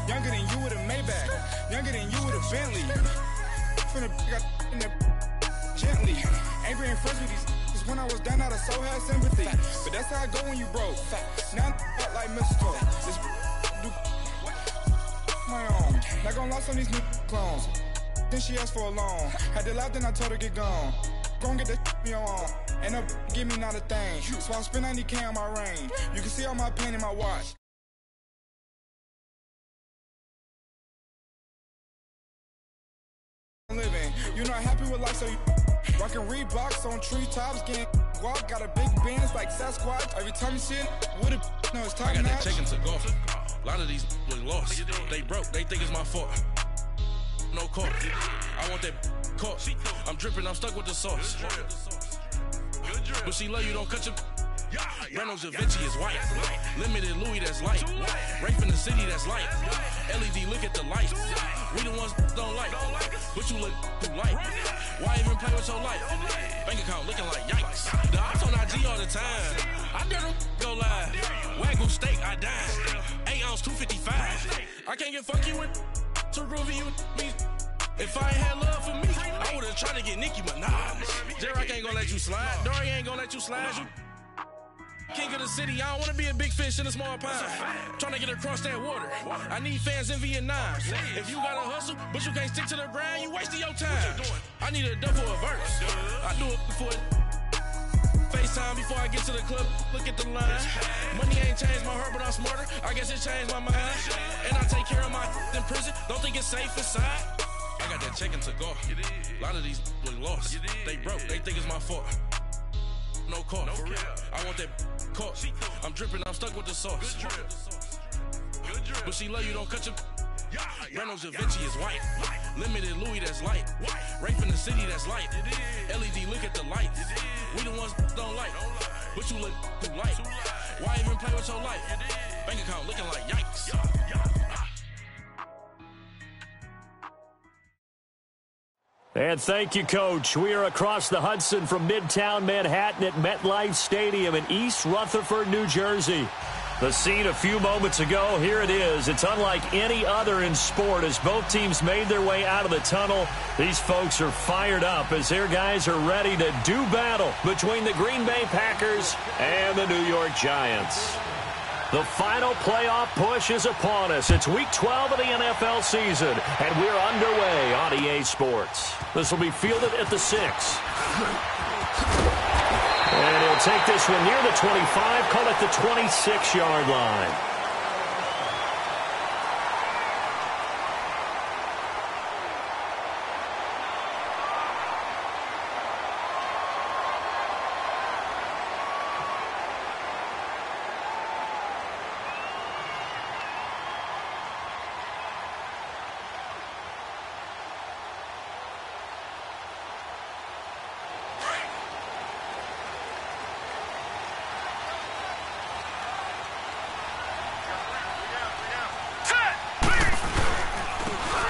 Younger than you with a Maybach. Younger than you with a Bentley. Finna got in the gently. Angry and friends with these cause when I was down out of so had sympathy. But that's how I go when you broke. Now I'm like Mexico. This do my own. Not gonna lost on these new clones. Then she asked for a loan. Had to laugh, then I told her get gone. Gon' get that me on. And no give me not a thing. So I spend 90K on my range. You can see all my pain in my watch. Living, you not happy with life, so you rockin' Reeboks on treetops, getting walk, got a big Benz like Sasquatch. Every time you see it, with it, no, it's time. I got that check into golf. A lot of these look lost. They broke, they think it's my fault. No court. I want that court. I'm dripping, I'm stuck with the sauce. But she love you, don't cut your. Reynolds Da Vinci is white. Limited Louis, that's light. Rape in the city, that's light. LED, look at the light. We the ones don't like. But you look too light. Why even play with your life? Bank account looking like yikes. The ops on IG all the time. I dare them go live. Wagyu steak, I dine. 8 ounce, 255. I can't get funky with too groovy you me. If I ain't had love for me, I would've tried to get Nicki Minaj. J-Rock ain't gonna let you slide. Dory ain't gonna let you slide. You king of the city, I don't wanna be a big fish in a small pond. Tryna get across that water. I need fans in Vietnam. If you gotta hustle, but you can't stick to the grind, you wasting your time. I need a dub for a verse. I do it for FaceTime before I get to the club. Look at the line. Money ain't changed my heart, but I'm smarter. I guess it changed my mind. And I take care of my in prison. Don't think it's safe inside. I got that check into golf. A lot of these look lost. They broke, they think it's my fault. No court, for real. I want that court. I'm dripping, I'm stuck with the sauce. But she love you, don't cut your. Reynolds Da Vinci is white. Limited Louis, that's light. Rape in the city, that's light. LED, look at the lights. We the ones don't like. But you look too light. Why even play with your life? Bank account looking like yikes. And thank you, Coach. We are across the Hudson from Midtown Manhattan at MetLife Stadium in East Rutherford, New Jersey. The scene a few moments ago, here it is. It's unlike any other in sport as both teams made their way out of the tunnel. These folks are fired up as their guys are ready to do battle between the Green Bay Packers and the New York Giants. The final playoff push is upon us. It's Week 12 of the NFL season, and we're underway on EA Sports. This will be fielded at the 6. And he'll take this one near the 25, call it the 26-yard line.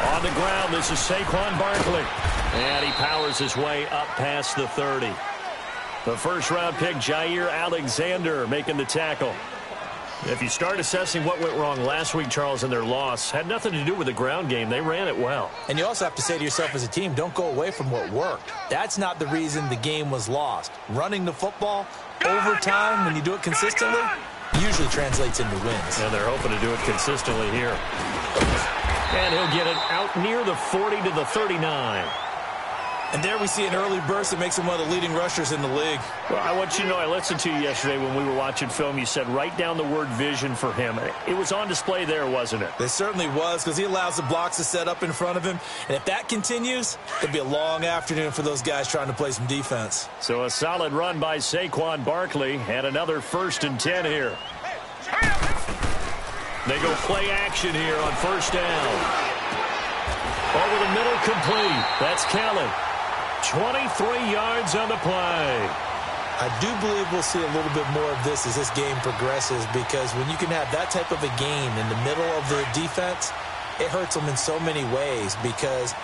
On the ground, this is Saquon Barkley. And he powers his way up past the 30. The first-round pick, Jair Alexander, making the tackle. If you start assessing what went wrong last week, Charles, in their loss, had nothing to do with the ground game. They ran it well. And you also have to say to yourself as a team, don't go away from what worked. That's not the reason the game was lost. Running the football, overtime, when you do it consistently, usually translates into wins. And they're hoping to do it consistently here. And he'll get it out near the 40 to the 39. And there we see an early burst that makes him one of the leading rushers in the league. Well, I want you to know, I listened to you yesterday when we were watching film. You said write down the word vision for him. It was on display there, wasn't it? It certainly was, because he allows the blocks to set up in front of him. And if that continues, it'll be a long afternoon for those guys trying to play some defense. So a solid run by Saquon Barkley and another 1st and 10 here. They go play action here on 1st down. Over the middle, complete. That's Kelly. 23 yards on the play. I do believe we'll see a little bit more of this as this game progresses, because when you can have that type of a game in the middle of the defense, it hurts them in so many ways, because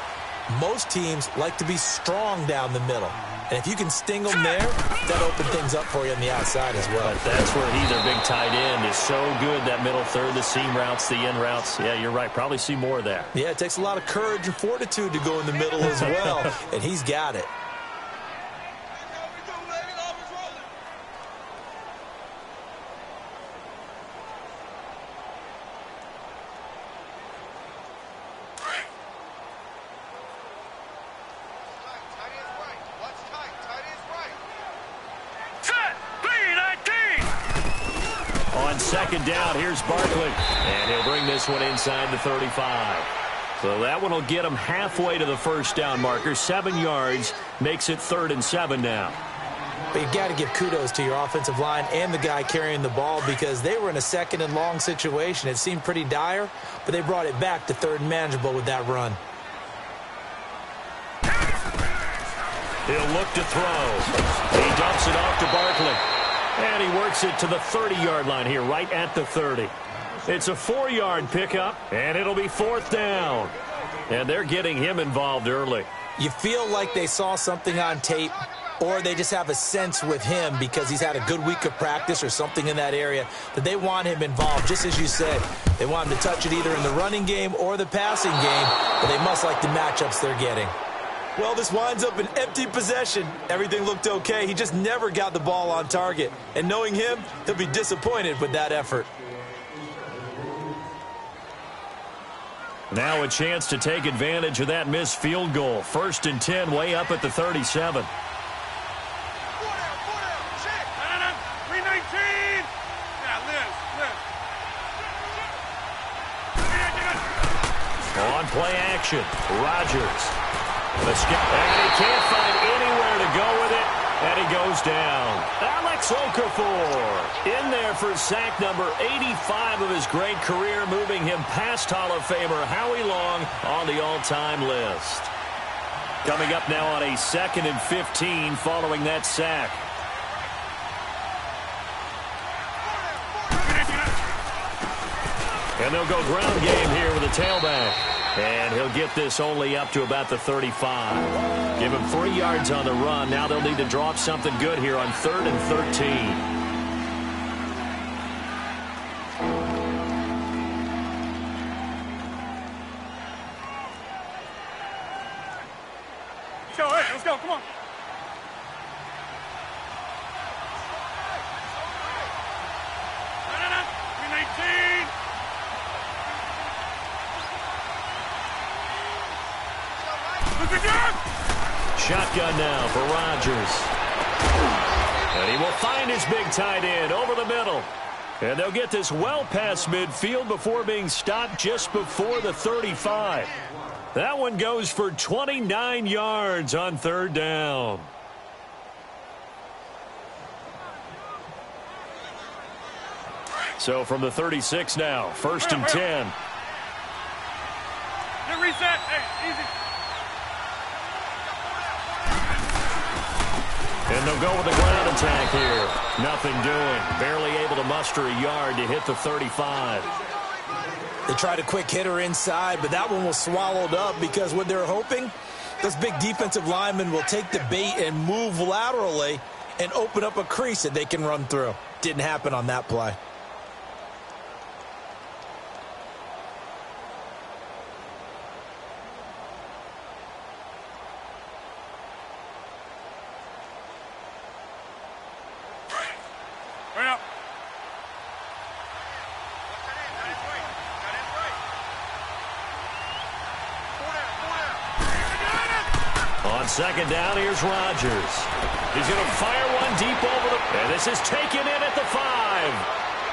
Most teams like to be strong down the middle. And if you can sting them there, that'll open things up for you on the outside as well. But that's where he, their big tight end, is so good, that middle third, the seam routes, the in routes. Yeah, you're right. Probably see more of that. Yeah, it takes a lot of courage and fortitude to go in the middle as well, and he's got it. Second down, here's Barkley, and he'll bring this one inside the 35. So that one will get him halfway to the first down marker. 7 yards makes it 3rd and 7 now. But you've got to give kudos to your offensive line and the guy carrying the ball, because they were in a 2nd and long situation. It seemed pretty dire, but they brought it back to 3rd and manageable with that run. He'll look to throw. He dumps it off to Barkley. And he works it to the 30-yard line here, right at the 30. It's a 4-yard pickup, and it'll be 4th down. And they're getting him involved early. You feel like they saw something on tape, or they just have a sense with him because he's had a good week of practice or something in that area that they want him involved. Just as you said, they want him to touch it either in the running game or the passing game, but they must like the matchups they're getting. Well, this winds up an empty possession. Everything looked okay. He just never got the ball on target. And knowing him, he'll be disappointed with that effort. Now a chance to take advantage of that missed field goal. 1st and 10, way up at the 37. On play action, Rodgers. And he can't find anywhere to go with it, and he goes down. Alex Okafor in there for sack number 85 of his great career, moving him past Hall of Famer Howie Long on the all-time list. Coming up now on a 2nd and 15 following that sack. And they'll go ground game here with a tailback. And he'll get this only up to about the 35. Give him 3 yards on the run. Now they'll need to draw up something good here on 3rd and 13. Let's go, come on. Shotgun now for Rodgers. And he will find his big tight end over the middle. And they'll get this well past midfield before being stopped just before the 35. That one goes for 29 yards on 3rd down. So from the 36 now, 1st and 10. Reset. Hey, easy. And they'll go with the ground attack here. Nothing doing. Barely able to muster a yard to hit the 35. They tried a quick hitter inside, but that one was swallowed up because what they're hoping, those big defensive linemen will take the bait and move laterally and open up a crease that they can run through. Didn't happen on that play. On 2nd down, here's Rodgers. He's going to fire one deep over the... And this is taken in at the 5.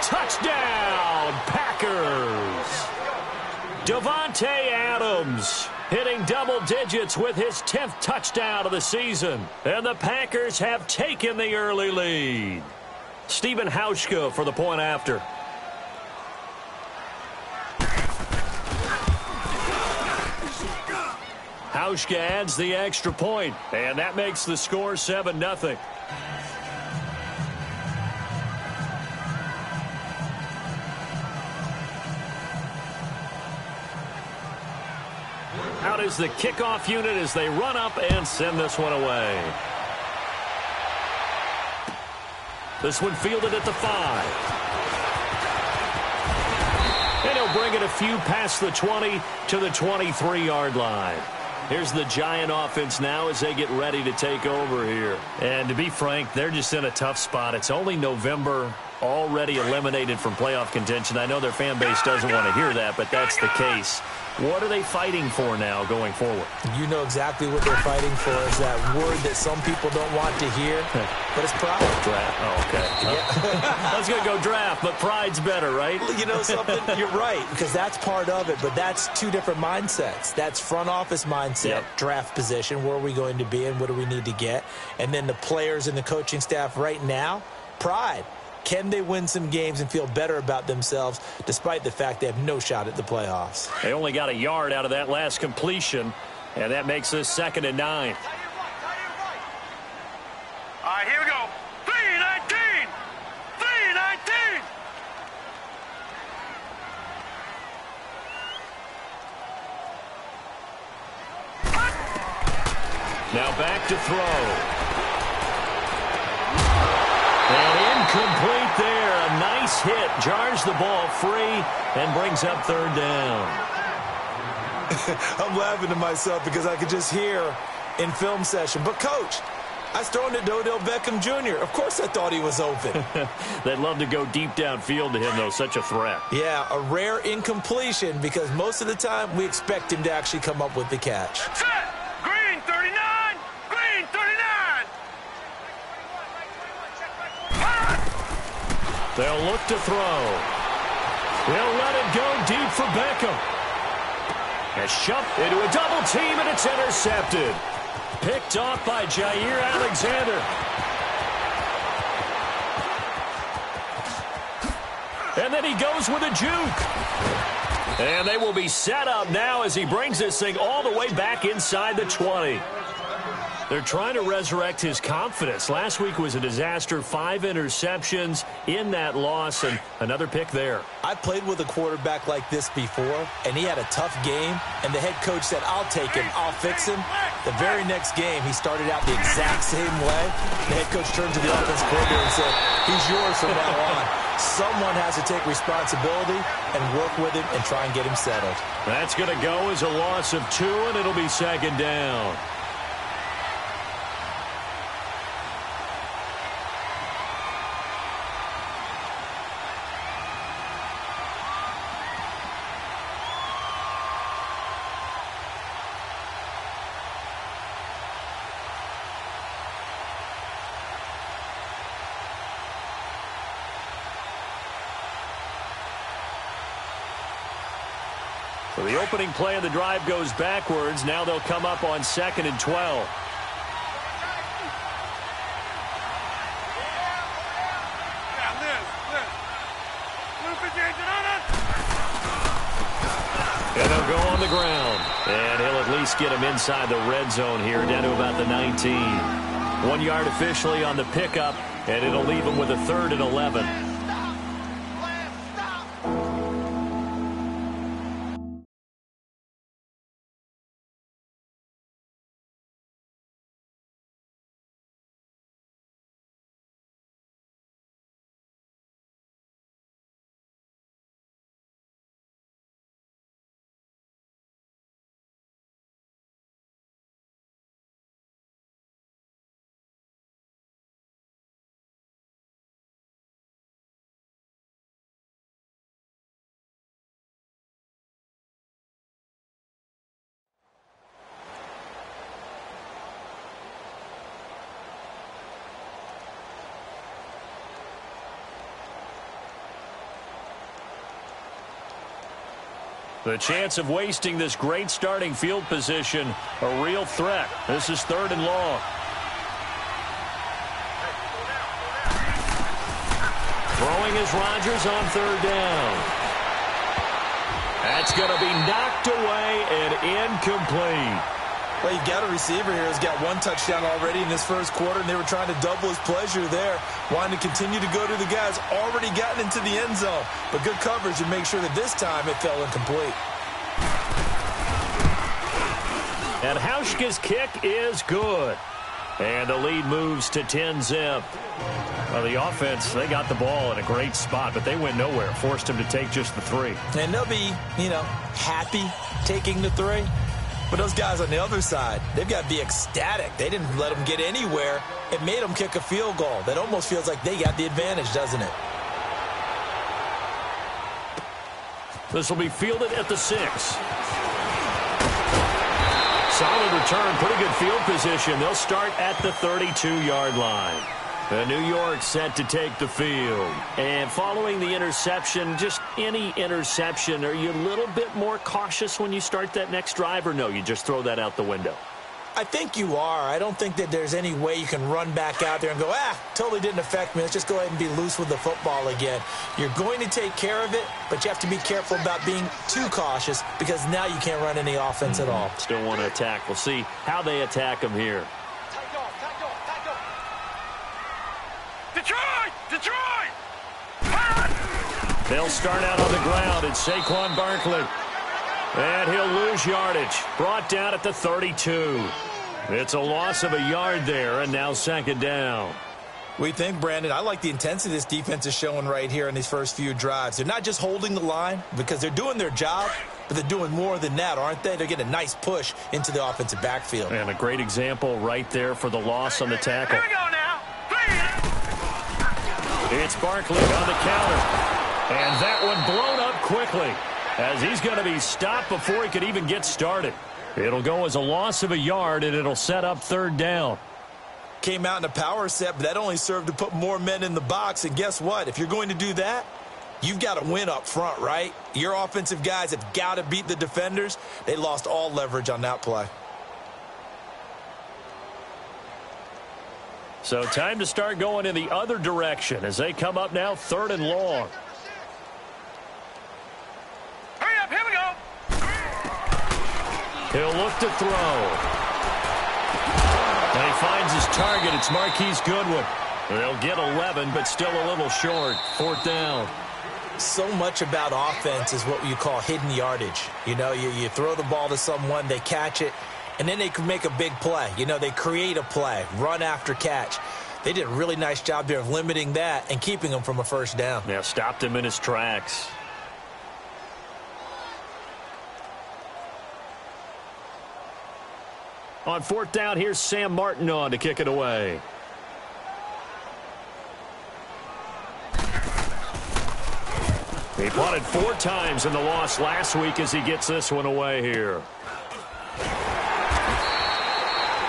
Touchdown, Packers. Davante Adams hitting double digits with his 10th touchdown of the season. And the Packers have taken the early lead. Stephen Hauschka for the point after. Hauschka adds the extra point, and that makes the score 7-0. Out is the kickoff unit as they run up and send this one away. This one fielded at the 5. And he'll bring it a few past the 20 to the 23-yard line. Here's the Giant offense now as they get ready to take over here. And to be frank, they're just in a tough spot. It's only November, already eliminated from playoff contention. I know their fan base doesn't want to hear that, but that's the case. What are they fighting for now going forward? You know exactly what they're fighting for is that word that some people don't want to hear, but it's pride. Draft. Oh, okay. Yeah. I was going to go draft, but pride's better, right? You know something? You're right, because that's part of it, but that's two different mindsets. That's front office mindset, draft position, where are we going to be and what do we need to get? And then the players and the coaching staff right now, pride. Can they win some games and feel better about themselves despite the fact they have no shot at the playoffs? They only got a yard out of that last completion, and that makes this 2nd and 9. All right, here we go. 3-19! 3-19! Now back to throw. And incomplete there. A nice hit. Jars the ball free and brings up 3rd down. I'm laughing to myself because I could just hear in film session. But, Coach, I was throwing to Odell Beckham Jr. Of course I thought he was open. They'd love to go deep downfield to him, though. Such a threat. Yeah, a rare incompletion because most of the time we expect him to actually come up with the catch. Set! Green 39! Green 39! They'll look to throw. They'll let it go deep for Beckham. Has shoved into a double team, and it's intercepted. Picked off by Jair Alexander. And then he goes with a juke. And they will be set up now as he brings this thing all the way back inside the 20. They're trying to resurrect his confidence. Last week was a disaster. 5 interceptions in that loss, and another pick there. I played with a quarterback like this before, and he had a tough game, and the head coach said, I'll take him, I'll fix him. The very next game, he started out the exact same way. The head coach turned to the offensive coordinator and said, he's yours from now on. Someone has to take responsibility and work with him and try and get him settled. That's going to go as a loss of 2, and it'll be 2nd down. So the opening play of the drive goes backwards. Now they'll come up on 2nd and 12. And they'll go on the ground. And he'll at least get him inside the red zone here, down to about the 19. 1 yard officially on the pickup, and it'll leave him with a 3rd and 11. The chance of wasting this great starting field position, a real threat. This is 3rd and long. Throwing is Rodgers on 3rd down. That's going to be knocked away and incomplete. Well, you've got a receiver here who's got 1 touchdown already in this first quarter, and they were trying to double his pleasure there, wanting to continue to go to the guys already gotten into the end zone. But good coverage and make sure that this time it fell incomplete. And Hauschka's kick is good. And the lead moves to 10-zip. Well, the offense, they got the ball in a great spot, but they went nowhere. Forced him to take just the 3. And they'll be, happy taking the 3. But those guys on the other side, they've got to be ecstatic. They didn't let them get anywhere. It made them kick a field goal. That almost feels like they got the advantage, doesn't it? This will be fielded at the 6. Solid return, pretty good field position. They'll start at the 32-yard line. New York set to take the field. And following the interception, just any interception, are you a little bit more cautious when you start that next drive, or no, you just throw that out the window? I think you are. I don't think that there's any way you can run back out there and go, totally didn't affect me. Let's just go ahead and be loose with the football again. You're going to take care of it, but you have to be careful about being too cautious because now you can't run any offense at all. Still want to attack. We'll see how they attack them here. Detroit! They'll start out on the ground. It's Saquon Barkley. And he'll lose yardage. Brought down at the 32. It's a loss of a yard there, and now 2nd down. We think, Brandon, I like the intensity this defense is showing right here in these first few drives. They're not just holding the line because they're doing their job, but they're doing more than that, aren't they? They're getting a nice push into the offensive backfield. And a great example right there for the loss on the tackle. Here we go now. It's Barkley on the counter. And that one blown up quickly as he's going to be stopped before he could even get started. It'll go as a loss of a yard, and it'll set up 3rd down. Came out in a power set, but that only served to put more men in the box. And guess what? If you're going to do that, you've got to win up front, right? Your offensive guys have got to beat the defenders. They lost all leverage on that play. So time to start going in the other direction as they come up now 3rd and long. Hurry up, here we go. He'll look to throw. And he finds his target. It's Marquise Goodwin. They'll get 11, but still a little short. 4th down. So much about offense is what you call hidden yardage. You throw the ball to someone, they catch it, and then they can make a big play. They create a play, run after catch. They did a really nice job there of limiting that and keeping him from a 1st down. Yeah, stopped him in his tracks. On 4th down, here's Sam Martin on to kick it away. He punted 4 times in the loss last week as he gets this one away here.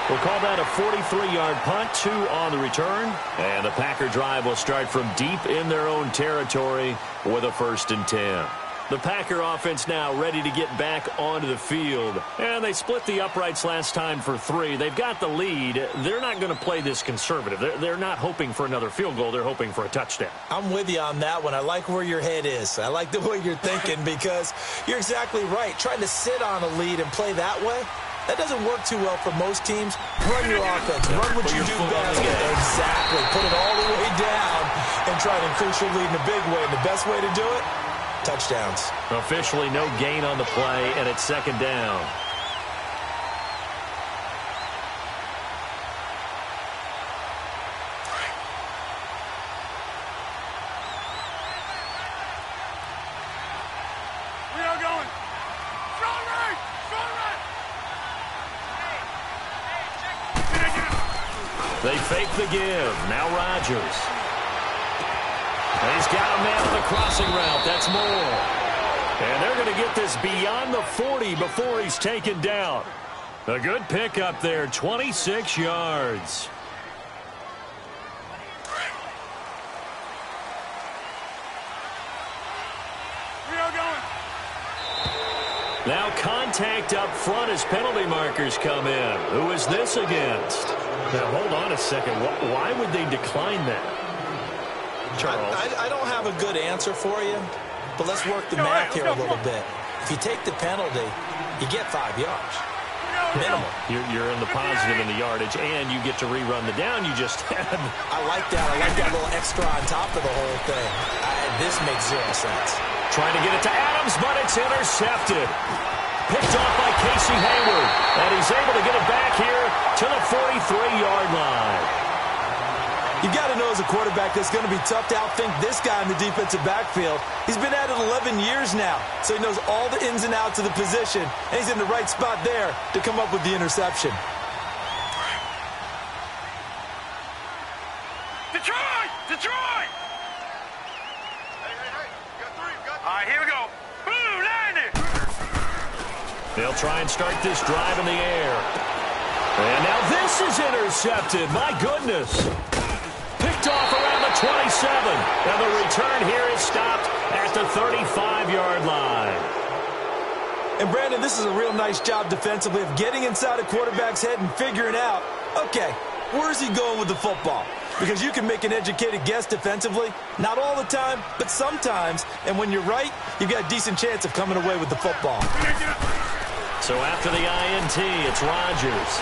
We'll call that a 43-yard punt, 2 on the return. And the Packer drive will start from deep in their own territory with a 1st and 10. The Packer offense now ready to get back onto the field. And they split the uprights last time for 3. They've got the lead. They're not going to play this conservative. They're not hoping for another field goal. They're hoping for a touchdown. I'm with you on that one. I like where your head is. I like the way you're thinking because you're exactly right. Trying to sit on a lead and play that way, that doesn't work too well for most teams. Run your offense. Run what you do best. Exactly. Put it all the way down and try to increase your lead in a big way. And the best way to do it, touchdowns. Officially no gain on the play, and it's 2nd down. We are going. Strong right. They fake the give. Now Rodgers. And he's got a man on the crossing route. That's Moore. And they're going to get this beyond the 40 before he's taken down. A good pickup there, 26 yards. We are going. Now contact up front as penalty markers come in. Who is this against? Now, hold on a second. Why would they decline that? Charles. I don't have a good answer for you, but let's work the math here a little bit. If you take the penalty, you get 5 yards. Minimum. You're in the positive in the yardage, and you get to rerun the down you just had. I like that. I like that little extra on top of the whole thing. This makes 0 sense. Trying to get it to Adams, but it's intercepted. Picked off by Casey Casey Hayward. And he's able to get it back here to the 43-yard line. You got to know as a quarterback that it's going to be tough to outthink this guy in the defensive backfield. He's been at it 11 years now, so he knows all the ins and outs of the position, and he's in the right spot there to come up with the interception. Detroit! Detroit! Hey, you got three. All right, here we go. Boom, landed! They'll try and start this drive in the air. And now this is intercepted. My goodness. Picked off around the 27. And the return here is stopped at the 35-yard line. And, Brandon, this is a real nice job defensively of getting inside a quarterback's head and figuring out, okay, where's he going with the football? Because you can make an educated guess defensively. Not all the time, but sometimes. And when you're right, you've got a decent chance of coming away with the football. So after the INT, it's Rodgers.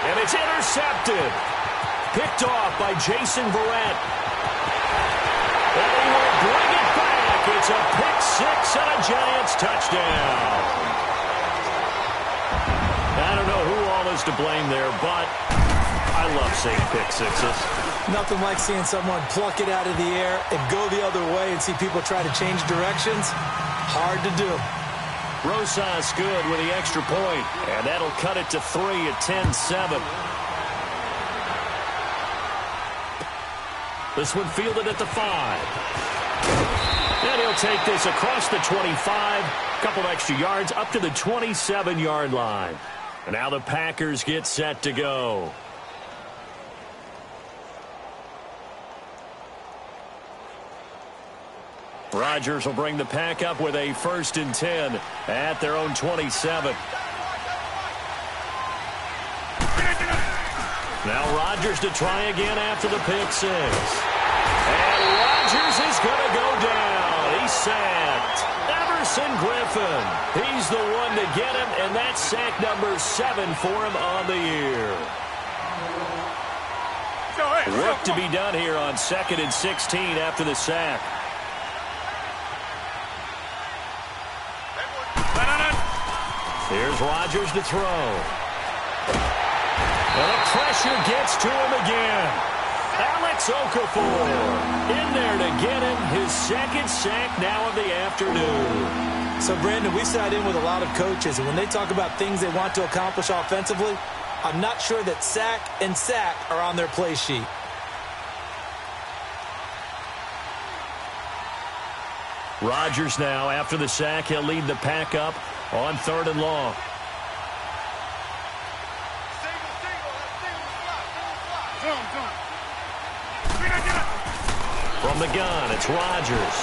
And it's intercepted. Picked off by Jason Verrett. And he will bring it back. It's a pick six and a Giants touchdown. I don't know who all is to blame there, but I love seeing pick sixes. Nothing like seeing someone pluck it out of the air and go the other way and see people try to change directions. Hard to do. Rosas good with the extra point, and that'll cut it to 3 at 10-7. This one fielded at the 5. And he'll take this across the 25. A couple extra yards up to the 27-yard line. And now the Packers get set to go. Rodgers will bring the pack up with a 1st and 10 at their own 27. Now Rodgers to try again after the pick six. And Rodgers is going to go down. He's sacked. Everson Griffin. He's the one to get him, and that's sack number 7 for him on the year. Work to be done here on 2nd and 16 after the sack. Here's Rodgers to throw. And the pressure gets to him again. Alex Okafor in there to get him his 2nd sack now of the afternoon. So, Brandon, we sat in with a lot of coaches, and when they talk about things they want to accomplish offensively, I'm not sure that sack and sack are on their play sheet. Rodgers now, after the sack, he'll lead the pack up on 3rd and long. From the gun, it's Rodgers.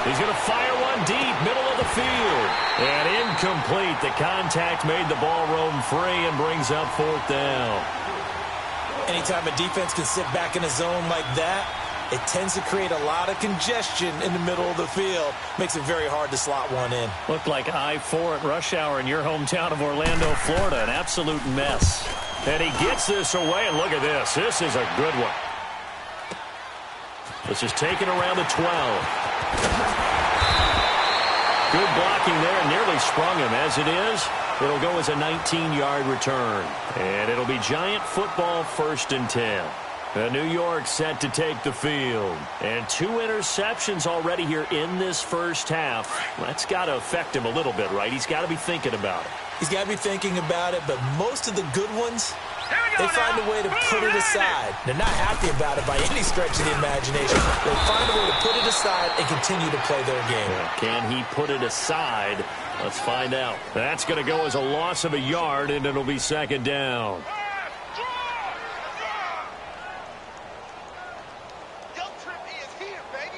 He's going to fire one deep, middle of the field. And incomplete. The contact made the ball roam free and brings up 4th down. Anytime a defense can sit back in a zone like that, it tends to create a lot of congestion in the middle of the field. Makes it very hard to slot one in. Looked like I-4 at rush hour in your hometown of Orlando, Florida. An absolute mess. And he gets this away, and look at this. This is a good one. This is taken around the 12. Good blocking there, nearly sprung him. As it is, it'll go as a 19-yard return. And it'll be Giant football 1st and 10. New York set to take the field. And 2 interceptions already here in this first half. That's got to affect him a little bit, right? He's got to be thinking about it. He's got to be thinking about it, but most of the good ones, they find a way to put it aside. They're not happy about it by any stretch of the imagination. They find a way to put it aside and continue to play their game. Can he put it aside? Let's find out. That's going to go as a loss of a yard, and it'll be 2nd down.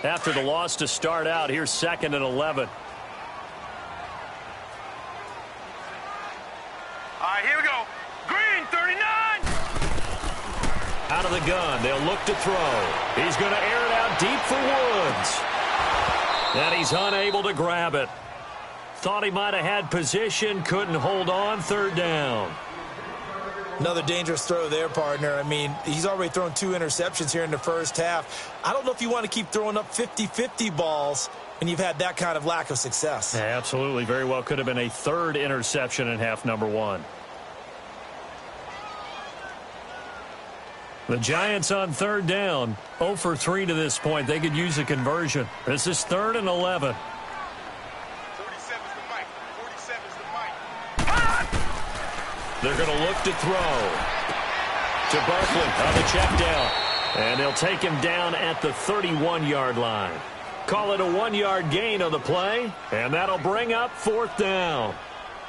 After the loss to start out, here's 2nd and 11. All right, here we go. Green, 39. Out of the gun, they'll look to throw. He's going to air it out deep for Woods. And he's unable to grab it. Thought he might have had position, couldn't hold on, 3rd down. Another dangerous throw there, partner. I mean, he's already thrown 2 interceptions here in the first half. I don't know if you want to keep throwing up 50-50 balls when you've had that kind of lack of success. Yeah, absolutely. Very well could have been a third interception in half number one. The Giants on third down, 0 for 3 to this point. They could use a conversion. This is 3rd and 11. 47's the mic. 47's the mic. They're going to look to throw to Barkley on the check down. And they'll take him down at the 31-yard line. Call it a 1-yard gain on the play, and that'll bring up 4th down.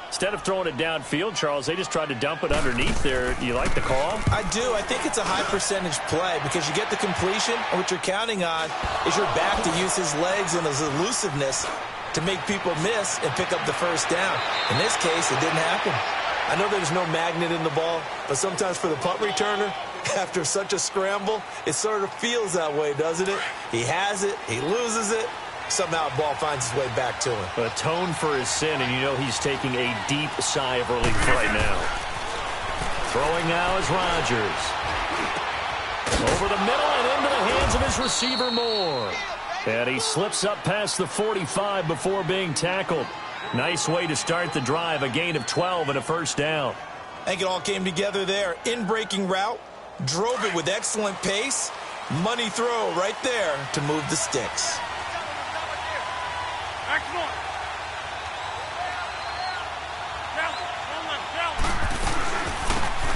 Instead of throwing it downfield, Charles, they just tried to dump it underneath there. You like the call? I do. I think it's a high percentage play because you get the completion, and what you're counting on is your back to use his legs and his elusiveness to make people miss and pick up the first down. In this case, it didn't happen. I know there's no magnet in the ball, but sometimes for the punt returner, after such a scramble, it sort of feels that way, doesn't it? He has it, he loses it. Somehow the ball finds its way back to him. Atone for his sin, and you know he's taking a deep sigh of relief right now. Throwing now is Rodgers. Over the middle and into the hands of his receiver Moore. And he slips up past the 45 before being tackled. Nice way to start the drive, a gain of 12 and a first down. I think it all came together there. In-breaking route, drove it with excellent pace. Money throw right there to move the sticks.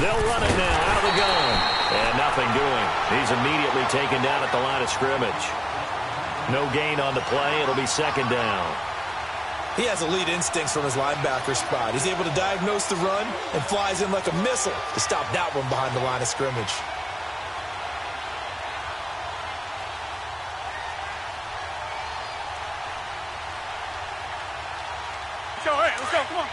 They'll run it now out of the gun. And nothing doing. He's immediately taken down at the line of scrimmage. No gain on the play. It'll be 2nd down. He has elite instincts from his linebacker spot. He's able to diagnose the run and flies in like a missile to stop that one behind the line of scrimmage. Let's go, come on.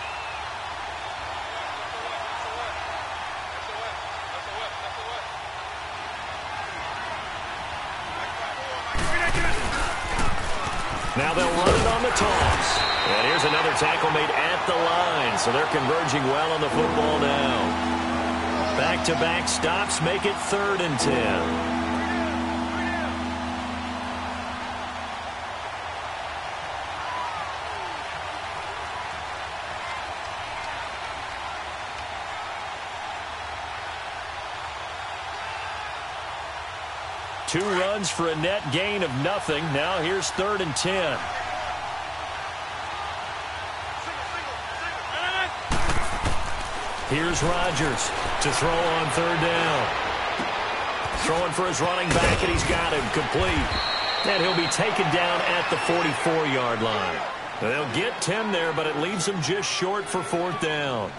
Now they'll run it on the toss. And here's another tackle made at the line. So they're converging well on the football now. Back-to-back stops make it 3rd and 10. Two runs for a net gain of nothing. Now here's 3rd and 10. Here's Rodgers to throw on 3rd down. Throwing for his running back, and he's got him complete. And he'll be taken down at the 44-yard line. They'll get 10 there, but it leaves him just short for 4th down.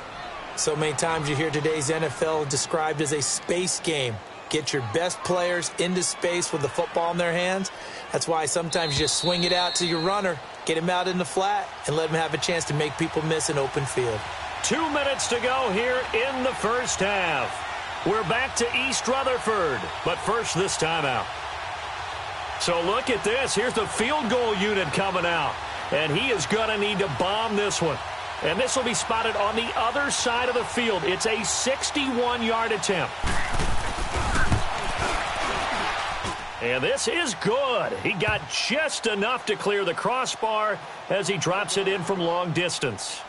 So many times you hear today's NFL described as a space game. Get your best players into space with the football in their hands. That's why sometimes you just swing it out to your runner, get him out in the flat, and let him have a chance to make people miss an open field. 2 minutes to go here in the first half. We're back to East Rutherford, but first this timeout. So look at this. Here's the field goal unit coming out, and he is going to need to bomb this one. And this will be spotted on the other side of the field. It's a 61-yard attempt. And this is good. He got just enough to clear the crossbar as he drops it in from long distance.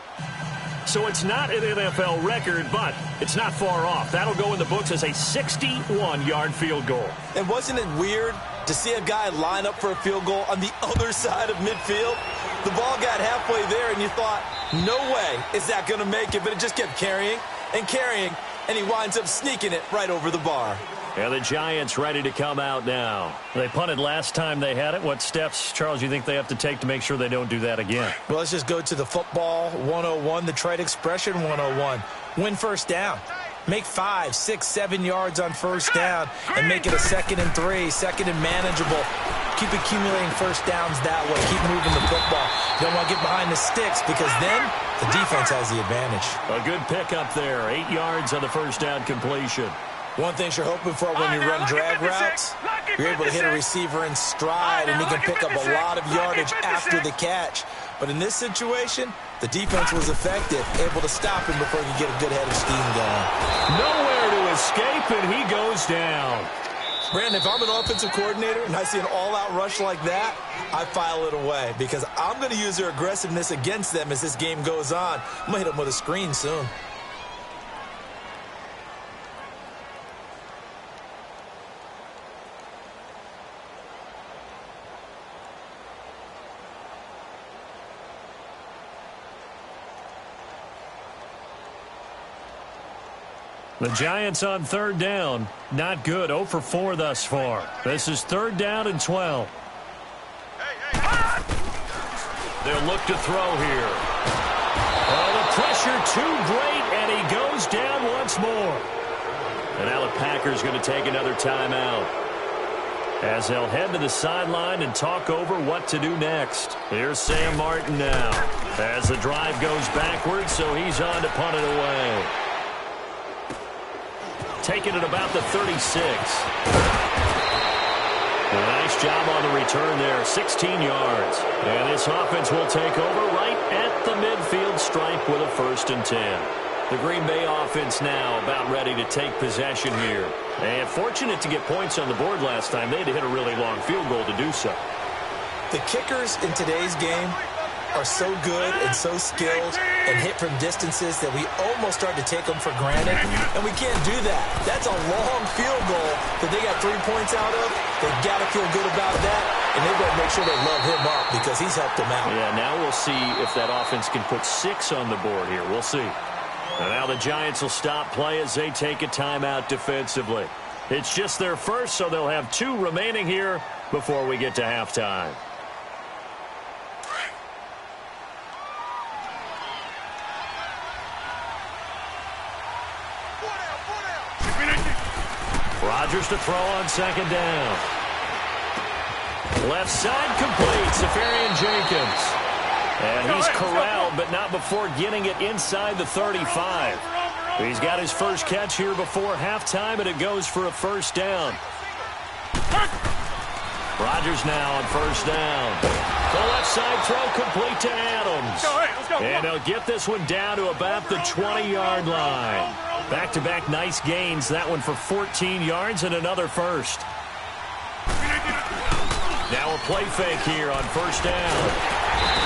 So it's not an NFL record, but it's not far off. That'll go in the books as a 61-yard field goal. And wasn't it weird to see a guy line up for a field goal on the other side of midfield? The ball got halfway there, and you thought, no way is that going to make it, but it just kept carrying and carrying, and he winds up sneaking it right over the bar. And the Giants ready to come out now. They punted last time they had it. What steps, Charles, you think they have to take to make sure they don't do that again? Well, let's just go to the football 101, the trade expression 101. Win first down. Make 5, 6, 7 yards on first down and make it a 2nd and 3, 2nd and manageable. Keep accumulating first downs that way. Keep moving the football. You don't want to get behind the sticks because then the defense has the advantage. A good pickup there. 8 yards on the first down completion. One thing you're hoping for when you run drag routes, you're able to hit a receiver in stride, and he can pick up a lot of yardage after the catch. But in this situation, the defense was effective, able to stop him before he could get a good head of steam going. Nowhere to escape, and he goes down. Brandon, if I'm an offensive coordinator and I see an all-out rush like that, I file it away because I'm going to use their aggressiveness against them as this game goes on. I'm going to hit them with a screen soon. The Giants on third down. Not good. 0 for 4 thus far. This is 3rd down and 12. They'll look to throw here. Oh, the pressure too great, and he goes down once more. And now the Packers going to take another timeout as they'll head to the sideline and talk over what to do next. Here's Sam Martin now as the drive goes backwards, so he's on to punt it away. Taking it about the 36. A nice job on the return there, 16 yards. And this offense will take over right at the midfield stripe with a 1st and 10. The Green Bay offense now about ready to take possession here. And fortunate to get points on the board last time. They had to hit a really long field goal to do so. The kickers in today's game are so good and so skilled and hit from distances that we almost start to take them for granted, and we can't do that. That's a long field goal that they got 3 points out of. They've got to feel good about that, and they've got to make sure they love him up because he's helped them out. Yeah, now we'll see if that offense can put 6 on the board here. We'll see. And now the Giants will stop play as they take a timeout defensively. It's just their first, so they'll have 2 remaining here before we get to halftime. Rodgers to throw on 2nd down. Left side complete. Safarian Jenkins. And he's corralled, but not before getting it inside the 35. He's got his first catch here before halftime, and it goes for a 1st down. Rodgers now on 1st down. The left side throw complete to Adams. And he'll get this one down to about the 20-yard line. Back-to-back nice gains. That one for 14 yards and another 1st. Now a play fake here on 1st down.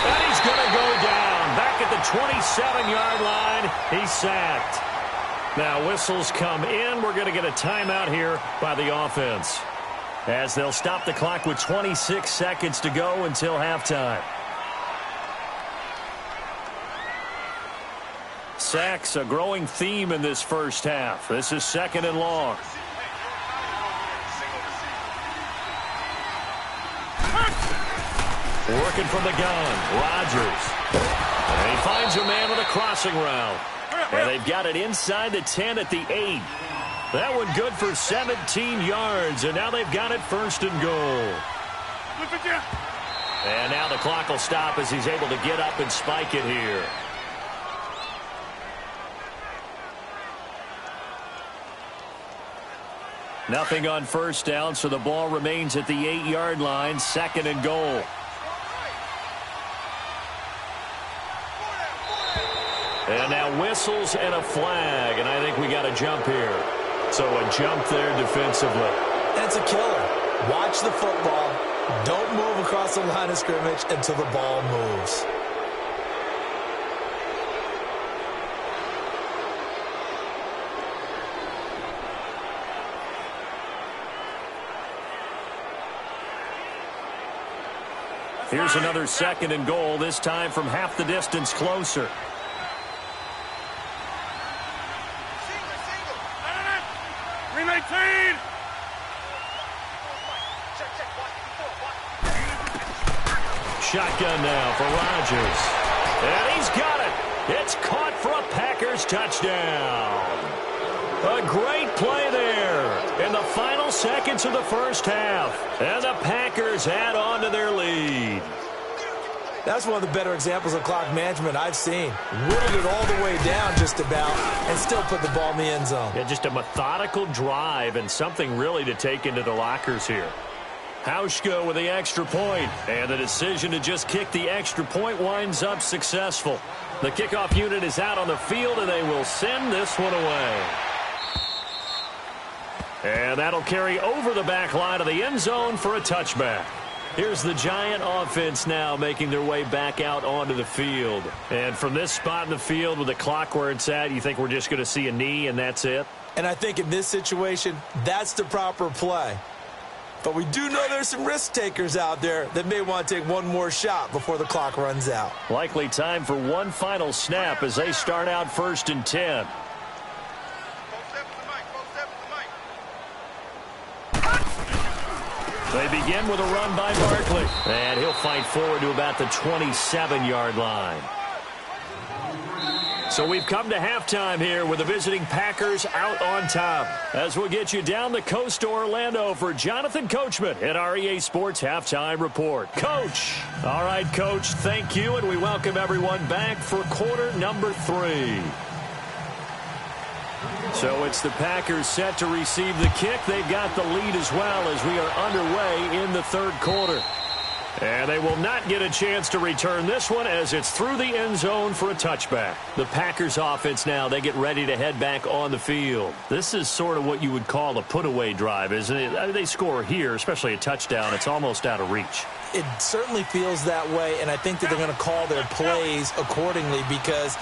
And he's going to go down. Back at the 27-yard line. He's sacked. Now whistles come in. We're going to get a timeout here by the offense, as they'll stop the clock with 26 seconds to go until halftime. Sacks, a growing theme in this first half. This is 2nd and long. Working from the gun, Rodgers. And he finds a man with a crossing route. And they've got it inside the 10 at the 8. That one good for 17 yards, and now they've got it 1st and goal. And now the clock will stop as he's able to get up and spike it here. Nothing on 1st down, so the ball remains at the 8-yard line, 2nd and goal. And now whistles and a flag, and I think we got a jump here. So a jump there defensively. That's a killer. Watch the football. Don't move across the line of scrimmage until the ball moves. Here's another 2nd and goal, this time from half the distance closer. Shotgun now for Rodgers. And he's got it. It's caught for a Packers touchdown. A great play there in the final seconds of the first half. And the Packers add on to their lead. That's one of the better examples of clock management I've seen. Whittled it all the way down just about and still put the ball in the end zone. Yeah, just a methodical drive and something really to take into the lockers here. Hauschka with the extra point, and the decision to just kick the extra point winds up successful. The kickoff unit is out on the field, and they will send this one away. And that'll carry over the back line of the end zone for a touchback. Here's the Giant offense now making their way back out onto the field. And from this spot in the field with the clock where it's at, you think we're just going to see a knee and that's it? And I think in this situation, that's the proper play. But we do know there's some risk takers out there that may want to take one more shot before the clock runs out. Likely time for one final snap as they start out 1st and 10. They begin with a run by Barkley. And he'll fight forward to about the 27-yard line. So we've come to halftime here with the visiting Packers out on top. As we'll get you down the coast to Orlando for Jonathan Coachman at our EA Sports Halftime Report. Coach. All right, Coach, thank you, and we welcome everyone back for quarter number 3. So it's the Packers set to receive the kick. They've got the lead as well as we are underway in the 3rd quarter. And they will not get a chance to return this one as it's through the end zone for a touchback. The Packers offense now, they get ready to head back on the field. This is sort of what you would call a put-away drive, isn't it? I mean, they score here, especially a touchdown. It's almost out of reach. It certainly feels that way, and I think that they're going to call their plays accordingly because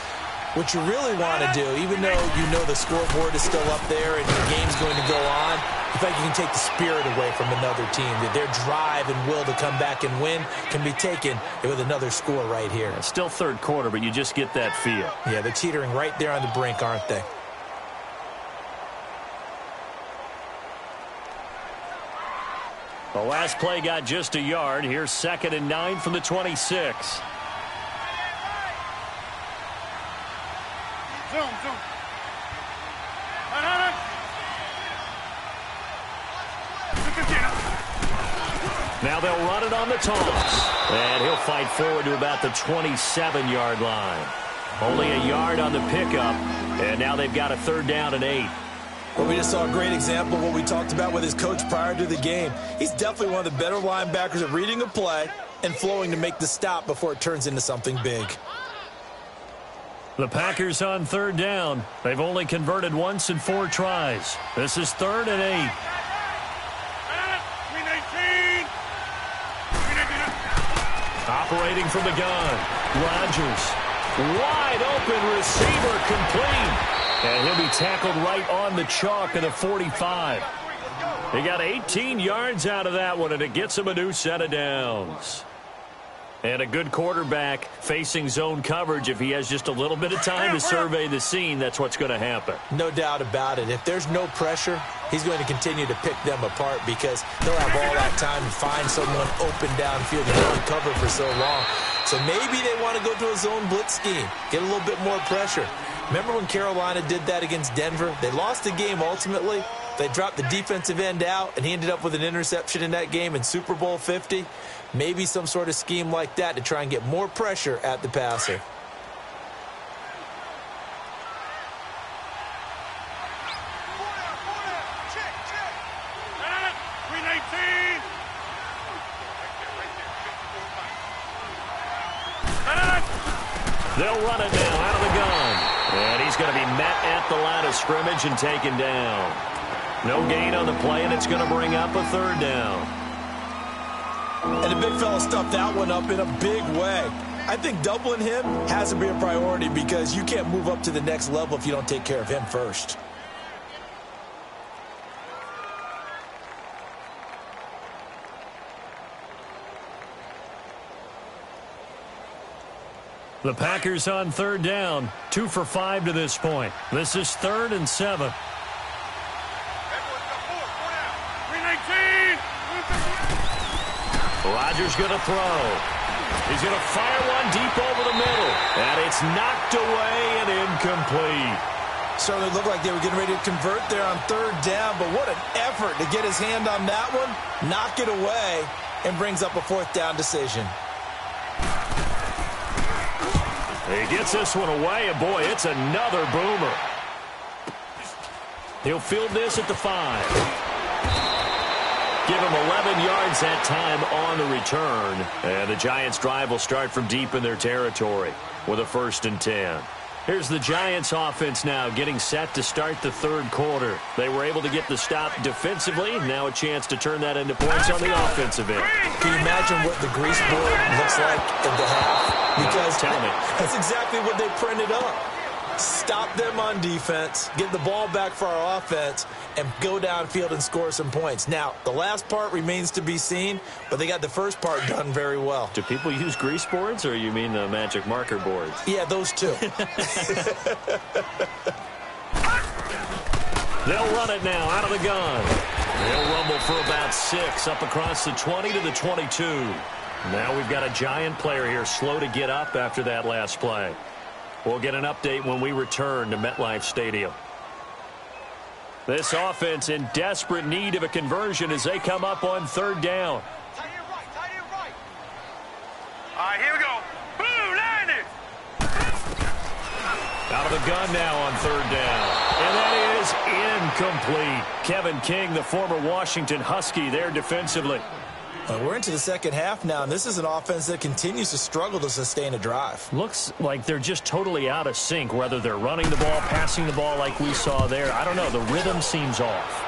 what you really want to do, even though you know the scoreboard is still up there and the game's going to go on, you feel like you can take the spirit away from another team. That their drive and will to come back and win can be taken with another score right here. It's still 3rd quarter, but you just get that feel. Yeah, they're teetering right there on the brink, aren't they? The last play got just a yard. Here's 2nd and 9 from the 26. Zoom. Now they'll run it on the toss. And he'll fight forward to about the 27-yard line. Only a yard on the pickup. And now they've got a 3rd down and 8. Well, we just saw a great example of what we talked about with his coach prior to the game. He's definitely one of the better linebackers at reading a play and flowing to make the stop before it turns into something big. The Packers on 3rd down. They've only converted once in 4 tries. This is 3rd and 8. Operating from the gun. Rodgers. Wide open receiver complete. And he'll be tackled right on the chalk of the 45. He got 18 yards out of that one, and it gets him a new set of downs. And a good quarterback facing zone coverage. If he has just a little bit of time to survey the scene, that's what's going to happen. No doubt about it. If there's no pressure, he's going to continue to pick them apart because he'll have all that time to find someone open downfield and only cover for so long. So maybe they want to go to a zone blitz scheme, get a little bit more pressure. Remember when Carolina did that against Denver? They lost the game ultimately. They dropped the defensive end out, and he ended up with an interception in that game in Super Bowl 50. Maybe some sort of scheme like that to try and get more pressure at the passer. They'll run it now out of the gun. And he's going to be met at the line of scrimmage and taken down. No gain on the play, and it's going to bring up a 3rd down. And the big fella stuffed that one up in a big way. I think doubling him has to be a priority because you can't move up to the next level if you don't take care of him first. The Packers on 3rd down, 2 for 5 to this point. This is 3rd and 7. Rodgers going to throw. He's going to fire one deep over the middle. And it's knocked away and incomplete. Certainly looked like they were getting ready to convert there on 3rd down, but what an effort to get his hand on that one, knock it away, and brings up a 4th down decision. He gets this one away, and boy, it's another boomer. He'll field this at the 5. Give him 11 yards that time on the return. And the Giants' drive will start from deep in their territory with a 1st and 10. Here's the Giants offense now getting set to start the third quarter. They were able to get the stop defensively. Now a chance to turn that into points on the offensive end. Can you imagine what the grease board looks like at the half? Because tell me. That's exactly what they printed up. Stop them on defense, get the ball back for our offense, and go downfield and score some points. Now, the last part remains to be seen, but they got the first part done very well. Do people use grease boards, or you mean the magic marker boards? Yeah, those two. They'll run it now out of the gun. They'll rumble for about 6 up across the 20 to the 22. Now we've got a Giant player here slow to get up after that last play. We'll get an update when we return to MetLife Stadium. This offense in desperate need of a conversion as they come up on third down. Tight end right. All right, here we go. Boom, line it. Out of the gun now on third down. And that is incomplete. Kevin King, the former Washington Husky, there defensively. We're into the second half now, and this is an offense that continues to struggle to sustain a drive. Looks like they're just totally out of sync, whether they're running the ball, passing the ball like we saw there. I don't know. The rhythm seems off.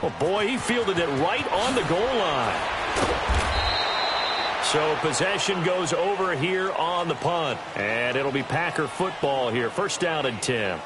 Oh, boy, he fielded it right on the goal line. So possession goes over here on the punt, and it'll be Packer football here. First down and 10.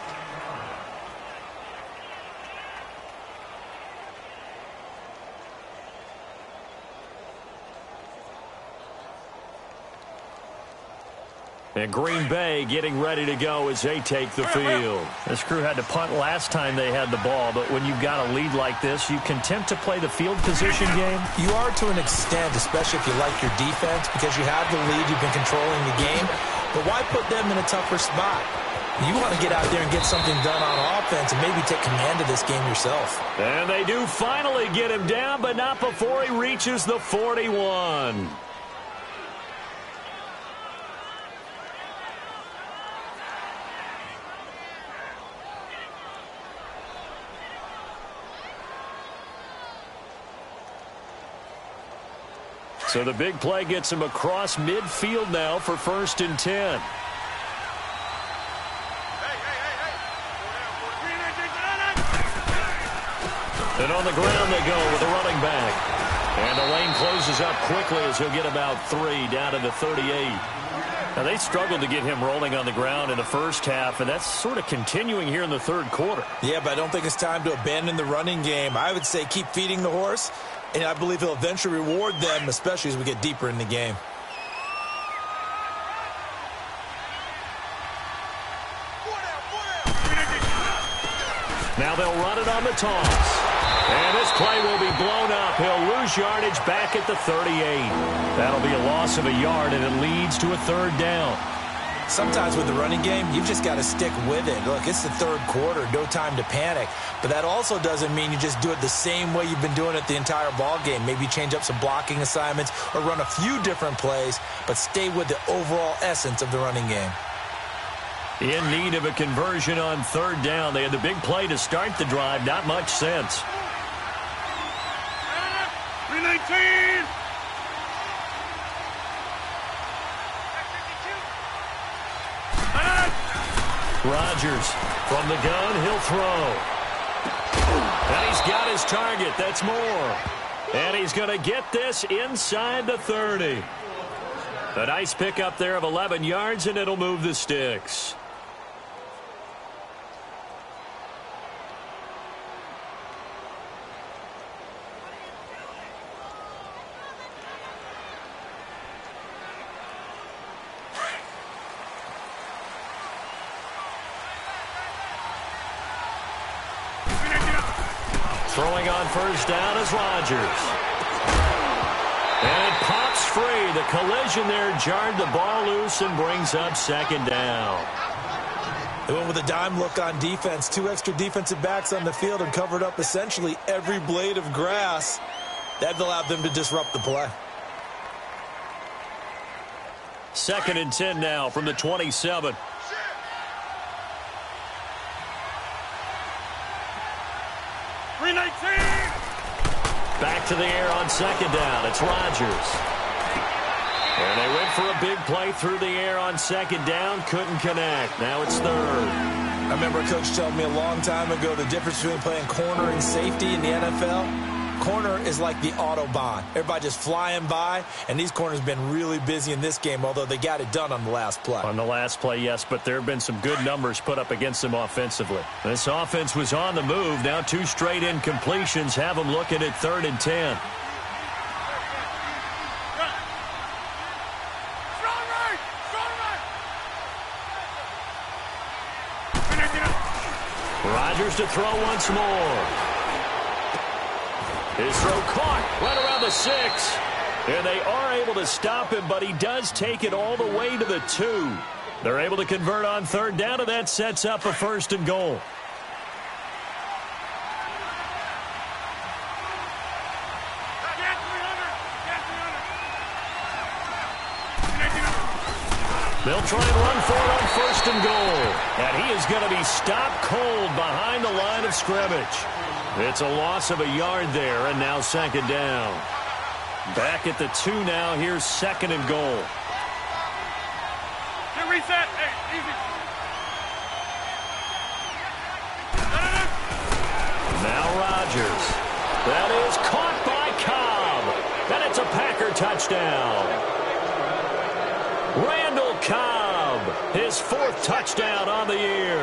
And Green Bay getting ready to go as they take the field. This crew had to punt last time they had the ball, but when you've got a lead like this, you content to play the field position game? You are to an extent, especially if you like your defense, because you have the lead, you've been controlling the game. But why put them in a tougher spot? You want to get out there and get something done on offense and maybe take command of this game yourself. And they do finally get him down, but not before he reaches the 41. So the big play gets him across midfield now for first and 10. And on the ground they go with a running back. And the lane closes up quickly as he'll get about 3 down to the 38. Now they struggled to get him rolling on the ground in the first half, and that's sort of continuing here in the third quarter. Yeah, but I don't think it's time to abandon the running game. I would say keep feeding the horse. And I believe he'll eventually reward them, especially as we get deeper in the game. Now they'll run it on the toss. And this play will be blown up. He'll lose yardage back at the 38. That'll be a loss of a yard, and it leads to a third down. Sometimes with the running game, you've just got to stick with it. Look, it's the third quarter, no time to panic. But that also doesn't mean you just do it the same way you've been doing it the entire ball game. Maybe change up some blocking assignments or run a few different plays, but stay with the overall essence of the running game. In need of a conversion on third down. They had the big play to start the drive. Not much sense. 319. Rodgers from the gun, he'll throw. And he's got his target. That's more. And he's going to get this inside the 30. A nice pickup there of 11 yards, and it'll move the sticks. Throwing on first down is Rodgers. And it pops free. The collision there jarred the ball loose and brings up second down. They went with a dime look on defense. 2 extra defensive backs on the field and covered up essentially every blade of grass. That allowed them to disrupt the play. Second and 10 now from the 27. Back to the air on second down. It's Rodgers. And they went for a big play through the air on second down. Couldn't connect. Now it's third. I remember a coach telling me a long time ago the difference between playing corner and safety in the NFL. Corner is like the Autobahn. Everybody just flying by, and these corners have been really busy in this game, although they got it done on the last play. On the last play, yes, but there have been some good numbers put up against them offensively. This offense was on the move. Now 2 straight incompletions have them looking at 3rd and 10. Rodgers to throw once more. His throw caught right around the 6. And they are able to stop him, but he does take it all the way to the 2. They're able to convert on 3rd down, and that sets up a 1st and goal. They'll try and run for it on 1st and goal. And he is going to be stopped cold behind the line of scrimmage. It's a loss of a yard there, and now 2nd down. Back at the 2 now. Here's 2nd and goal. Get reset. Hey, easy. Now Rodgers. That is caught by Cobb. And it's a Packer touchdown. Randall Cobb, his 4th touchdown on the year.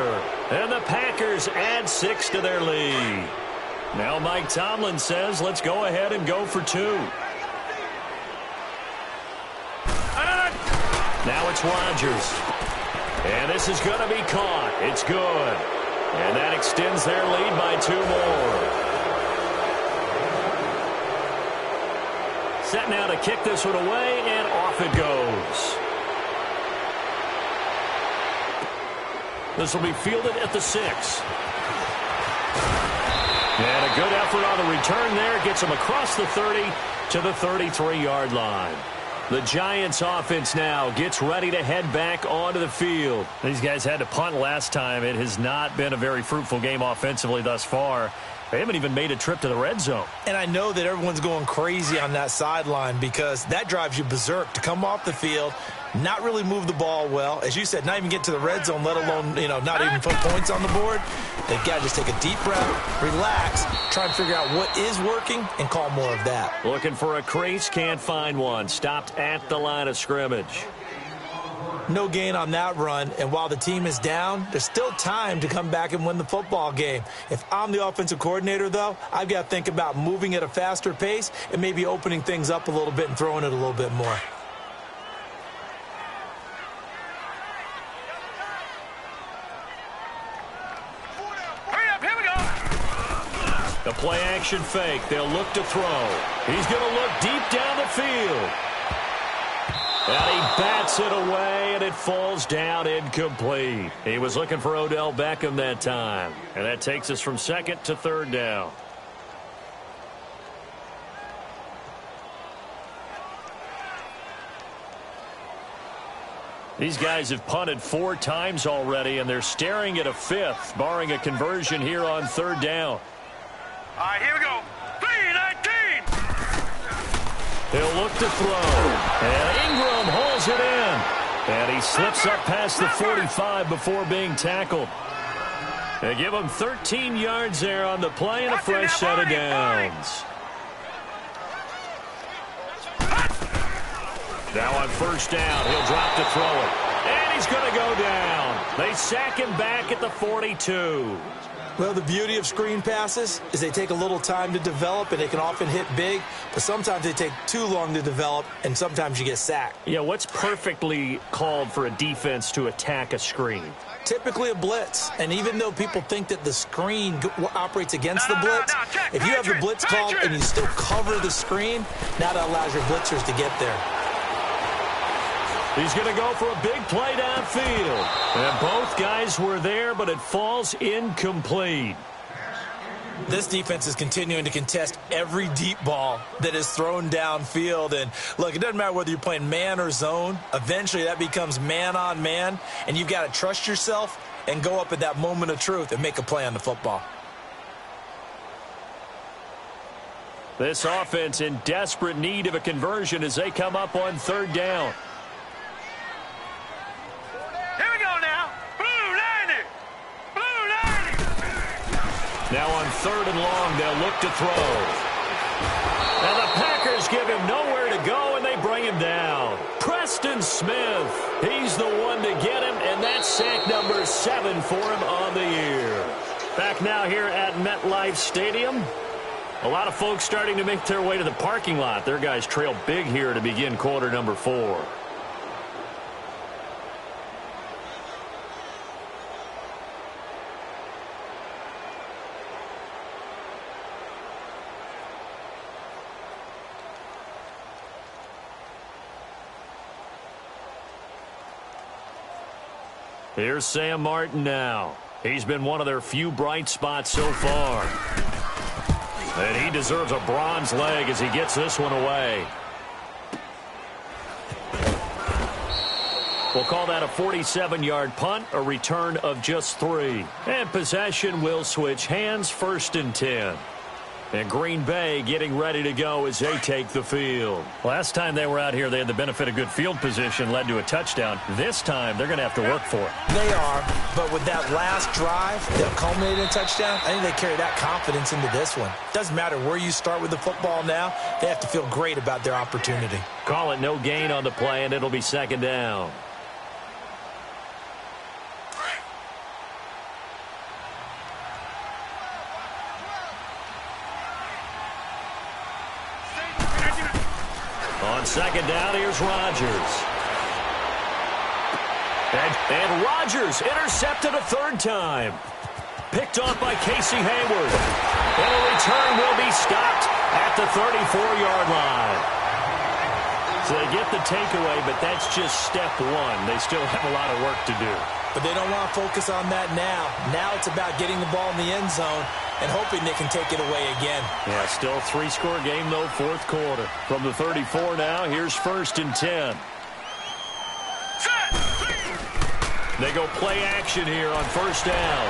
And the Packers add 6 to their lead. Now Mike Tomlin says, let's go ahead and go for 2. Now it's Rodgers. And this is going to be caught. It's good. And that extends their lead by 2 more. Set now to kick this one away, and off it goes. This will be fielded at the 6. And a good effort on the return there. Gets him across the 30 to the 33-yard line. The Giants offense now gets ready to head back onto the field. These guys had to punt last time. It has not been a very fruitful game offensively thus far. They haven't even made a trip to the red zone. And I know that everyone's going crazy on that sideline because that drives you berserk to come off the field, not really move the ball well. As you said, not even get to the red zone, let alone, not even put points on the board. They've got to just take a deep breath, relax, try and figure out what is working, and call more of that. Looking for a crease, can't find one. Stopped at the line of scrimmage. No gain on that run, and while the team is down, there's still time to come back and win the football game. If I'm the offensive coordinator, though, I've got to think about moving at a faster pace and maybe opening things up a little bit and throwing it a little bit more. The play-action fake. They'll look to throw. He's going to look deep down the field. And he bats it away, and it falls down incomplete. He was looking for Odell Beckham that time. And that takes us from 2nd to 3rd down. These guys have punted 4 times already, and they're staring at a 5th, barring a conversion here on 3rd down. All right, here we go. 3-19. He'll look to throw. And Ingram holds it in. And he slips up past the 45 before being tackled. They give him 13 yards there on the play and a fresh set of downs. Now on 1st down, he'll drop to throw it. And he's going to go down. They sack him back at the 42. Well, the beauty of screen passes is they take a little time to develop, and they can often hit big, but sometimes they take too long to develop, and sometimes you get sacked. Yeah, what's perfectly called for a defense to attack a screen? Typically a blitz, and even though people think that the screen operates against the blitz, if you have the blitz called and you still cover the screen, now that allows your blitzers to get there. He's going to go for a big play downfield. And both guys were there, but it falls incomplete. This defense is continuing to contest every deep ball that is thrown downfield. And, look, it doesn't matter whether you're playing man or zone. Eventually that becomes man on man, and you've got to trust yourself and go up at that moment of truth and make a play on the football. This offense in desperate need of a conversion as they come up on third down. Here we go now. Blue 90. Blue 90. Now on third and long, they'll look to throw. And the Packers give him nowhere to go, and they bring him down. Preston Smith, he's the one to get him, and that's sack number 7 for him on the year. Back now here at MetLife Stadium. A lot of folks starting to make their way to the parking lot. Their guys trail big here to begin quarter number 4. Here's Sam Martin now. He's been one of their few bright spots so far. And he deserves a bronze leg as he gets this one away. We'll call that a 47-yard punt, a return of just 3. And possession will switch hands, 1st and 10. And Green Bay getting ready to go as they take the field. Last time they were out here, they had the benefit of good field position, led to a touchdown. This time, they're going to have to work for it. They are, but with that last drive that culminated in a touchdown, I think they carry that confidence into this one. Doesn't matter where you start with the football now, they have to feel great about their opportunity. Call it no gain on the play, and it'll be 2nd down. On 2nd down, here's Rodgers. And Rodgers intercepted a 3rd time. Picked off by Casey Hayward. And a return will be stopped at the 34-yard line. So they get the takeaway, but that's just step 1. They still have a lot of work to do. But they don't want to focus on that now. Now it's about getting the ball in the end zone and hoping they can take it away again. Yeah, still a 3-score game, though, 4th quarter. From the 34 now, here's 1st and 10. They go play action here on 1st down.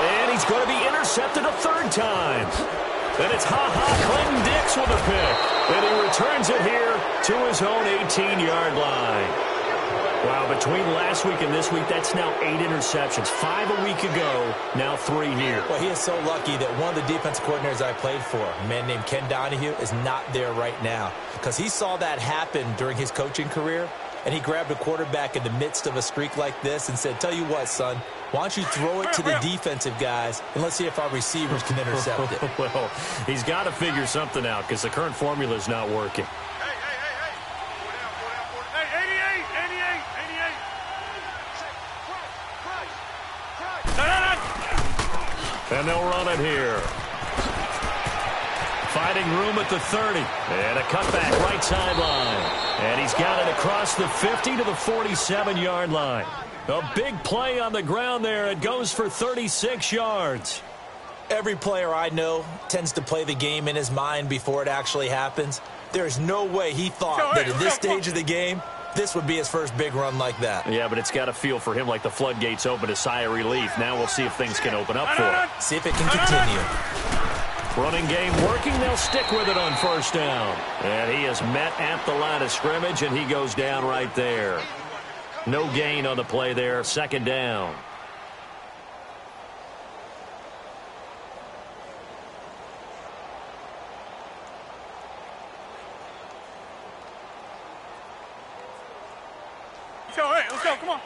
And he's going to be intercepted a 3rd time. And it's Clinton Dix with a pick. And he returns it here to his own 18-yard line. Wow, between last week and this week, that's now 8 interceptions. 5 a week ago, now 3 here. Well, he is so lucky that one of the defensive coordinators I played for, a man named Ken Donahue, is not there right now. Because he saw that happen during his coaching career, and he grabbed a quarterback in the midst of a streak like this and said, tell you what, son, why don't you throw it to the defensive guys, and let's see if our receivers can intercept it. Well, he's got to figure something out because the current formula is not working. And they'll run it here. Finding room at the 30. And a cutback right sideline. And he's got it across the 50 to the 47-yard line. A big play on the ground there. It goes for 36 yards. Every player I know tends to play the game in his mind before it actually happens. There's no way he thought that at this stage of the game, this would be his first big run like that. Yeah, but it's got to feel for him like the floodgates open, a sigh of relief. Now we'll see if things can open up for him. See if it can continue. Running game working. They'll stick with it on 1st down. And he is met at the line of scrimmage, and he goes down right there. No gain on the play there. 2nd down. All right, let's go. Come on.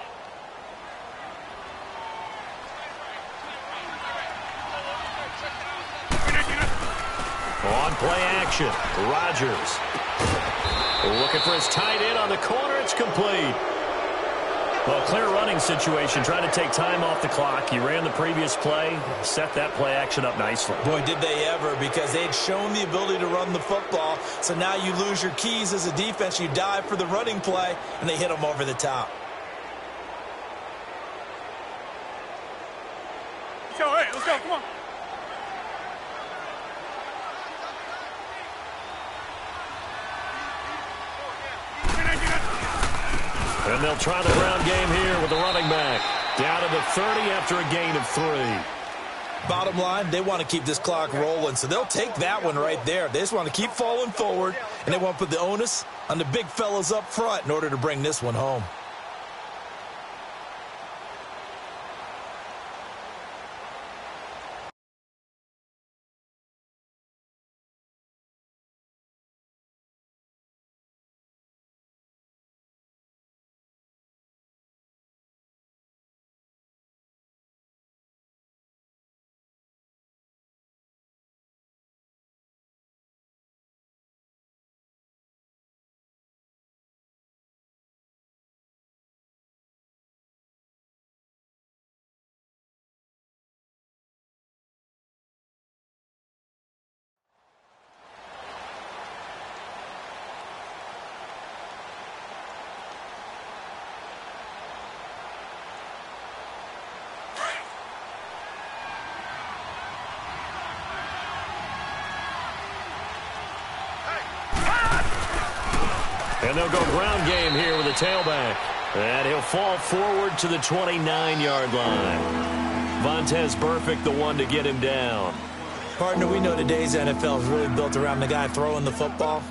On play action, Rodgers. Looking for his tight end on the corner. It's complete. Well, clear running situation, trying to take time off the clock. He ran the previous play, set that play action up nicely. Boy, did they ever, because they had shown the ability to run the football. So now you lose your keys as a defense. You dive for the running play, and they hit them over the top. All right, let's go. Come on. And they'll try the ground game here with the running back. Down to the 30 after a gain of 3. Bottom line, they want to keep this clock rolling, so they'll take that one right there. They just want to keep falling forward, and they want to put the onus on the big fellas up front in order to bring this one home. And they'll go ground game here with a tailback. And he'll fall forward to the 29-yard line. Vontaze Burfict, the one to get him down. Partner, we know today's NFL is really built around the guy throwing the football.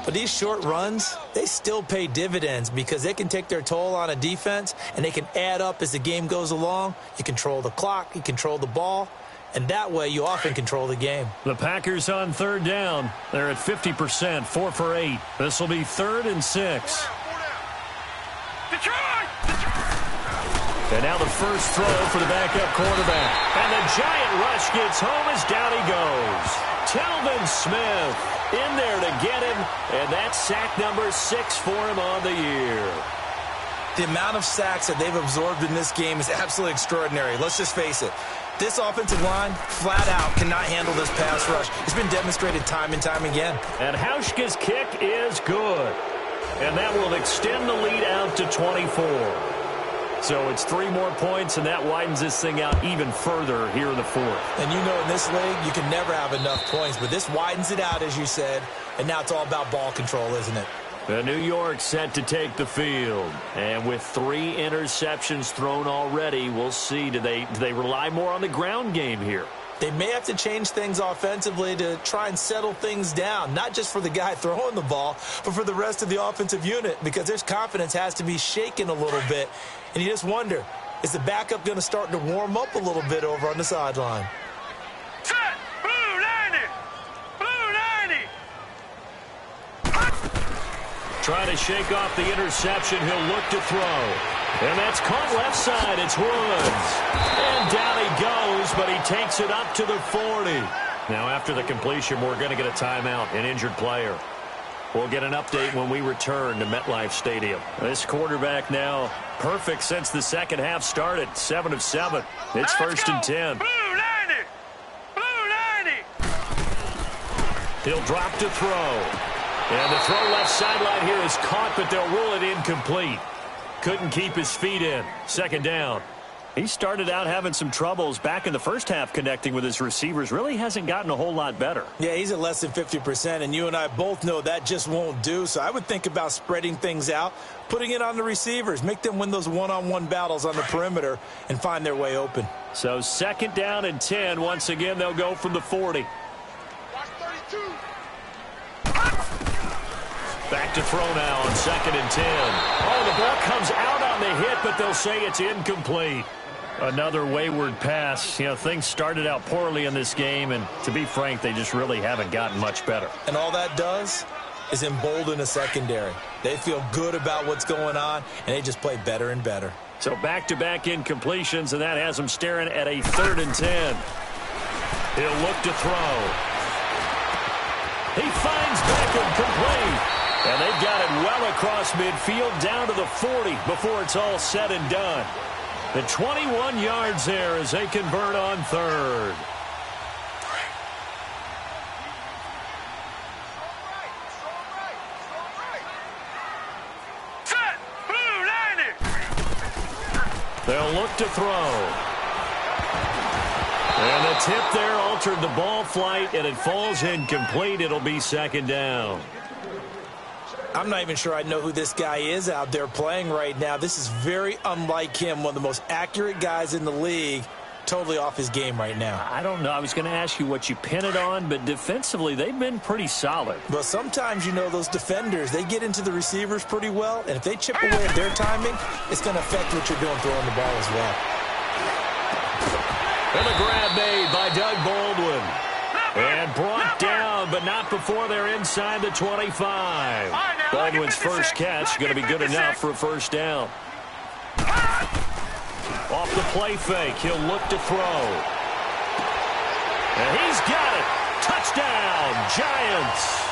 But these short runs, they still pay dividends because they can take their toll on a defense, and they can add up as the game goes along. You control the clock, you control the ball, and that way you often control the game. The Packers on third down. They're at 50%, 4 for 8. This will be 3rd and 6. Detroit! And now the first throw for the backup quarterback. And the giant rush gets home as down he goes. Telvin Smith in there to get him, and that's sack number 6 for him on the year. The amount of sacks that they've absorbed in this game is absolutely extraordinary. Let's just face it. This offensive line, flat out, cannot handle this pass rush. It's been demonstrated time and time again. And Hauschka's kick is good. And that will extend the lead out to 24. So it's 3 more points, and that widens this thing out even further here in the 4th. And you know in this league, you can never have enough points, but this widens it out, as you said, and now it's all about ball control, isn't it? New York set to take the field. And with 3 interceptions thrown already, we'll see. Do they rely more on the ground game here? They may have to change things offensively to try and settle things down, not just for the guy throwing the ball, but for the rest of the offensive unit, because their confidence has to be shaken a little bit. And you just wonder, is the backup going to start to warm up a little bit over on the sideline? Set! Blue 90! Blue 90! Trying to shake off the interception. He'll look to throw. And that's caught left side. It's Woods. And down he goes, but he takes it up to the 40. Now, after the completion, we're going to get a timeout, an injured player. We'll get an update when we return to MetLife Stadium. This quarterback now perfect since the second half started. 7 of 7. It's 1st and 10. Blue 90! Blue 90! He'll drop to throw. And the throw left sideline here is caught, but they'll rule it incomplete. Couldn't keep his feet in. 2nd down. He started out having some troubles back in the first half connecting with his receivers. Really hasn't gotten a whole lot better. Yeah, he's at less than 50%, and you and I both know that just won't do. So I would think about spreading things out, putting it on the receivers, make them win those one-on-one battles on the perimeter and find their way open. So 2nd down and 10. Once again, they'll go from the 40. Watch 32! Back to throw now on 2nd and 10. Oh, the ball comes out on the hit, but they'll say it's incomplete. Another wayward pass. You know, things started out poorly in this game, and to be frank, they just really haven't gotten much better. And all that does is embolden a secondary. They feel good about what's going on, and they just play better and better. So back-to-back incompletions, and that has them staring at a 3rd and 10. He'll look to throw. He finds Beckham complete. And they've got it well across midfield down to the 40 before it's all said and done. The 21 yards there as they convert on 3rd. Set! Blue 90! They'll look to throw. And the tip there altered the ball flight, and it falls incomplete. It'll be 2nd down. I'm not even sure I know who this guy is out there playing right now. This is very unlike him, one of the most accurate guys in the league. totally off his game right now. I don't know. I was going to ask you what you pin it on, but defensively, they've been pretty solid. But sometimes, you know, those defenders, they get into the receivers pretty well, and if they chip away at their timing, it's going to affect what you're doing throwing the ball as well. And a grab made by Doug Baldwin. And brought down, but not before they're inside the 25. Baldwin's first catch going to be good enough for a first down. Off the play fake, he'll look to throw. And he's got it. Touchdown, Giants.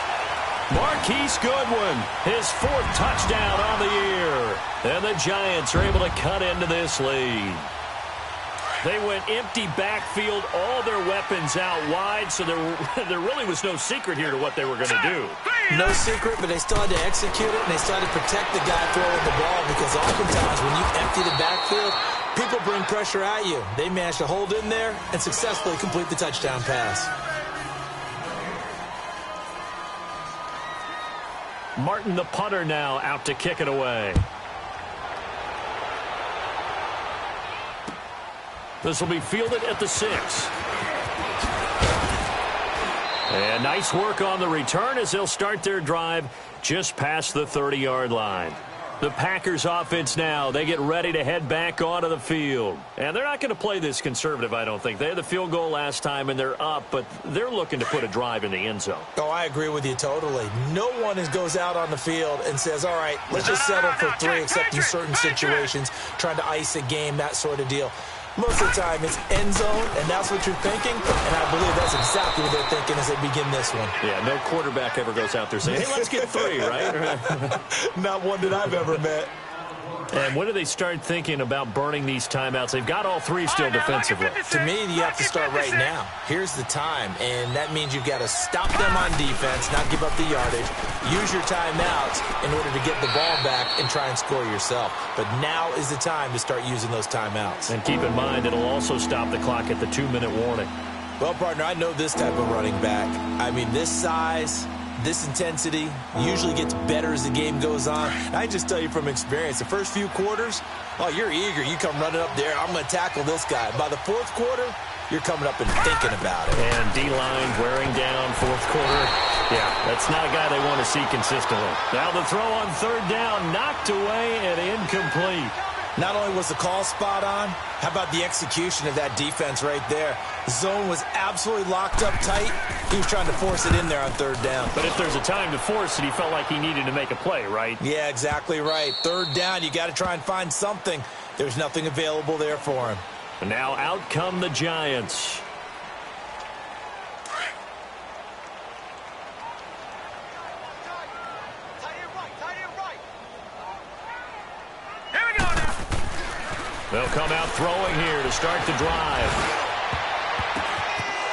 Marquise Goodwin, his 4th touchdown on the year. And the Giants are able to cut into this lead. They went empty backfield, all their weapons out wide, so there really was no secret here to what they were going to do. No secret, but they still had to execute it, and they still had to protect the guy throwing the ball, because oftentimes when you empty the backfield, people bring pressure at you. They managed to hold in there and successfully complete the touchdown pass. Martin, the punter, now out to kick it away. This will be fielded at the 6. And nice work on the return as they'll start their drive just past the 30-yard line. The Packers offense now, they get ready to head back onto the field. And they're not going to play this conservative, I don't think. They had the field goal last time, and they're up, but they're looking to put a drive in the end zone. Oh, I agree with you totally. No one goes out on the field and says, all right, let's just settle for 3, except in certain situations, trying to ice a game, that sort of deal. Most of the time, it's end zone, and that's what you're thinking, and I believe that's exactly what they're thinking as they begin this one. Yeah, no quarterback ever goes out there saying, hey, let's get 3, right? Not one that I've ever met. And when do they start thinking about burning these timeouts? They've got all 3 still defensively. To me, you have to start right now. Here's the time, and that means you've got to stop them on defense, not give up the yardage, use your timeouts in order to get the ball back and try and score yourself. But now is the time to start using those timeouts. And keep in mind, it'll also stop the clock at the 2-minute warning. Well, partner, I know this type of running back. I mean, this size, this intensity usually gets better as the game goes on. I just tell you from experience, the first few quarters, oh, you're eager. You come running up there, I'm going to tackle this guy. By the 4th quarter, you're coming up and thinking about it. And D-line wearing down 4th quarter. Yeah, that's not a guy they want to see consistently. Now the throw on 3rd down, knocked away and incomplete. Not only was the call spot on, how about the execution of that defense right there? The zone was absolutely locked up tight. He was trying to force it in there on 3rd down. But if there's a time to force it, he felt like he needed to make a play, right? Yeah, exactly right. 3rd down, you got to try and find something. There's nothing available there for him. And now out come the Giants. They'll come out throwing here to start the drive.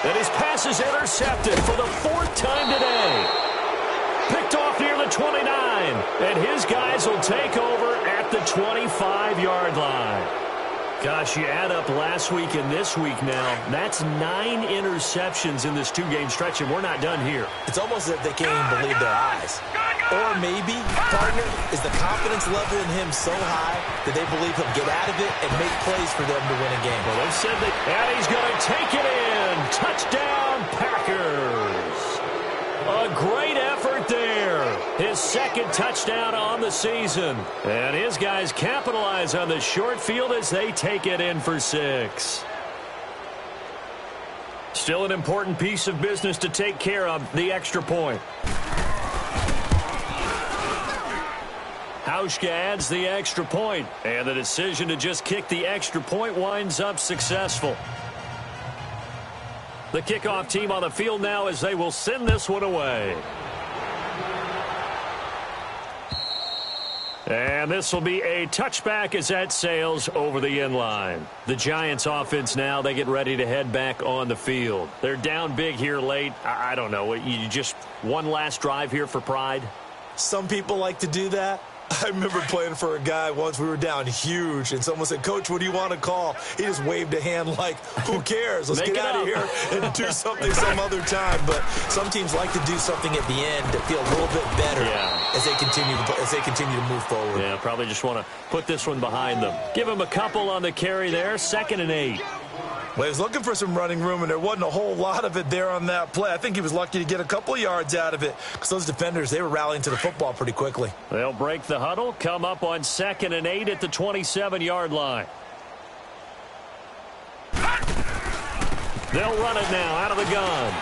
And his pass is intercepted for the 4th time today. Picked off near the 29. And his guys will take over at the 25-yard line. Gosh, you add up last week and this week now. That's 9 interceptions in this 2-game stretch, and we're not done here. It's almost as if they can't even believe their eyes. Or maybe, partner, is the confidence level in him so high that they believe he'll get out of it and make plays for them to win a game. Well, they've said that, and he's going to take it in. Touchdown, Packers. A great effort there. His 2nd touchdown on the season. And his guys capitalize on the short field as they take it in for 6. Still an important piece of business to take care of, the extra point. Hauschka adds the extra point, and the decision to just kick the extra point winds up successful. The kickoff team on the field now as they will send this one away. And this will be a touchback as that sails over the end line. The Giants offense now, they get ready to head back on the field. They're down big here late. I don't know. You just one last drive here for pride? Some people like to do that. I remember playing for a guy once. We were down huge, and someone said, Coach, what do you want to call? He just waved a hand like, who cares? Let's get out of here and do something some other time. But some teams like to do something at the end to feel a little bit better as they continue to move forward. Yeah, probably just want to put this one behind them. Give them a couple on the carry there. 2nd and 8. Well, he was looking for some running room, and there wasn't a whole lot of it there on that play. I think he was lucky to get a couple yards out of it because those defenders, they were rallying to the football pretty quickly. They'll break the huddle, come up on 2nd and 8 at the 27-yard line. They'll run it now out of the gun.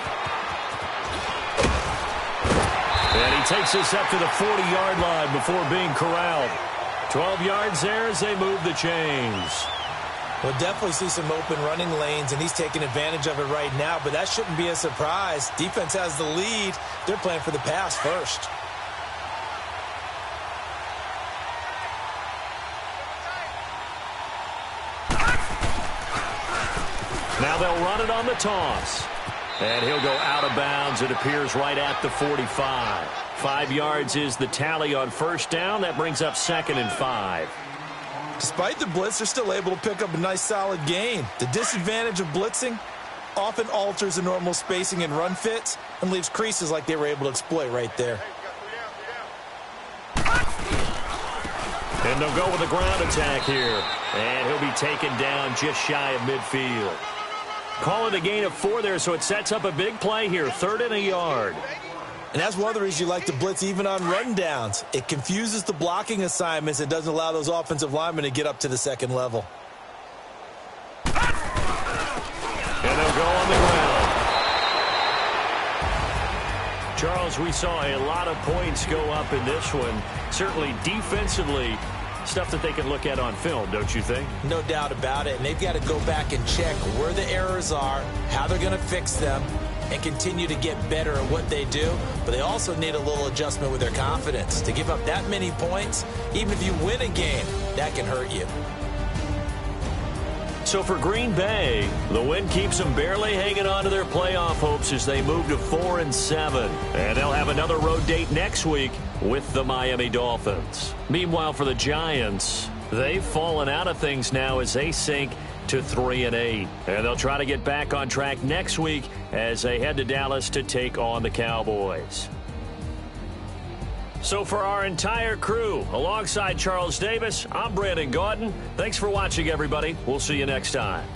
And he takes us up to the 40-yard line before being corralled. 12 yards there as they move the chains. We'll definitely see some open running lanes, and he's taking advantage of it right now, but that shouldn't be a surprise. Defense has the lead. They're playing for the pass first. Now they'll run it on the toss. And he'll go out of bounds. It appears right at the 45. 5 yards is the tally on first down. That brings up 2nd and 5. Despite the blitz, they're still able to pick up a nice solid gain. The disadvantage of blitzing often alters the normal spacing and run fits and leaves creases like they were able to exploit right there. And they'll go with a ground attack here. And he'll be taken down just shy of midfield. Call it a gain of 4 there, so it sets up a big play here. 3rd and a yard. And that's one of the reasons you like to blitz even on run downs. It confuses the blocking assignments and doesn't allow those offensive linemen to get up to the second level. And they'll go on the ground. Charles, we saw a lot of points go up in this one. Certainly defensively, stuff that they can look at on film, don't you think? No doubt about it. And they've got to go back and check where the errors are, how they're going to fix them, and continue to get better at what they do. But they also need a little adjustment with their confidence. To give up that many points, even if you win a game, that can hurt you. So for Green Bay, the win keeps them barely hanging on to their playoff hopes as they move to 4-7. And they'll have another road date next week with the Miami Dolphins. Meanwhile, for the Giants, they've fallen out of things now as they sink to 3-8. And they'll try to get back on track next week as they head to Dallas to take on the Cowboys. So for our entire crew, alongside Charles Davis, I'm Brandon Gaudin. Thanks for watching, everybody. We'll see you next time.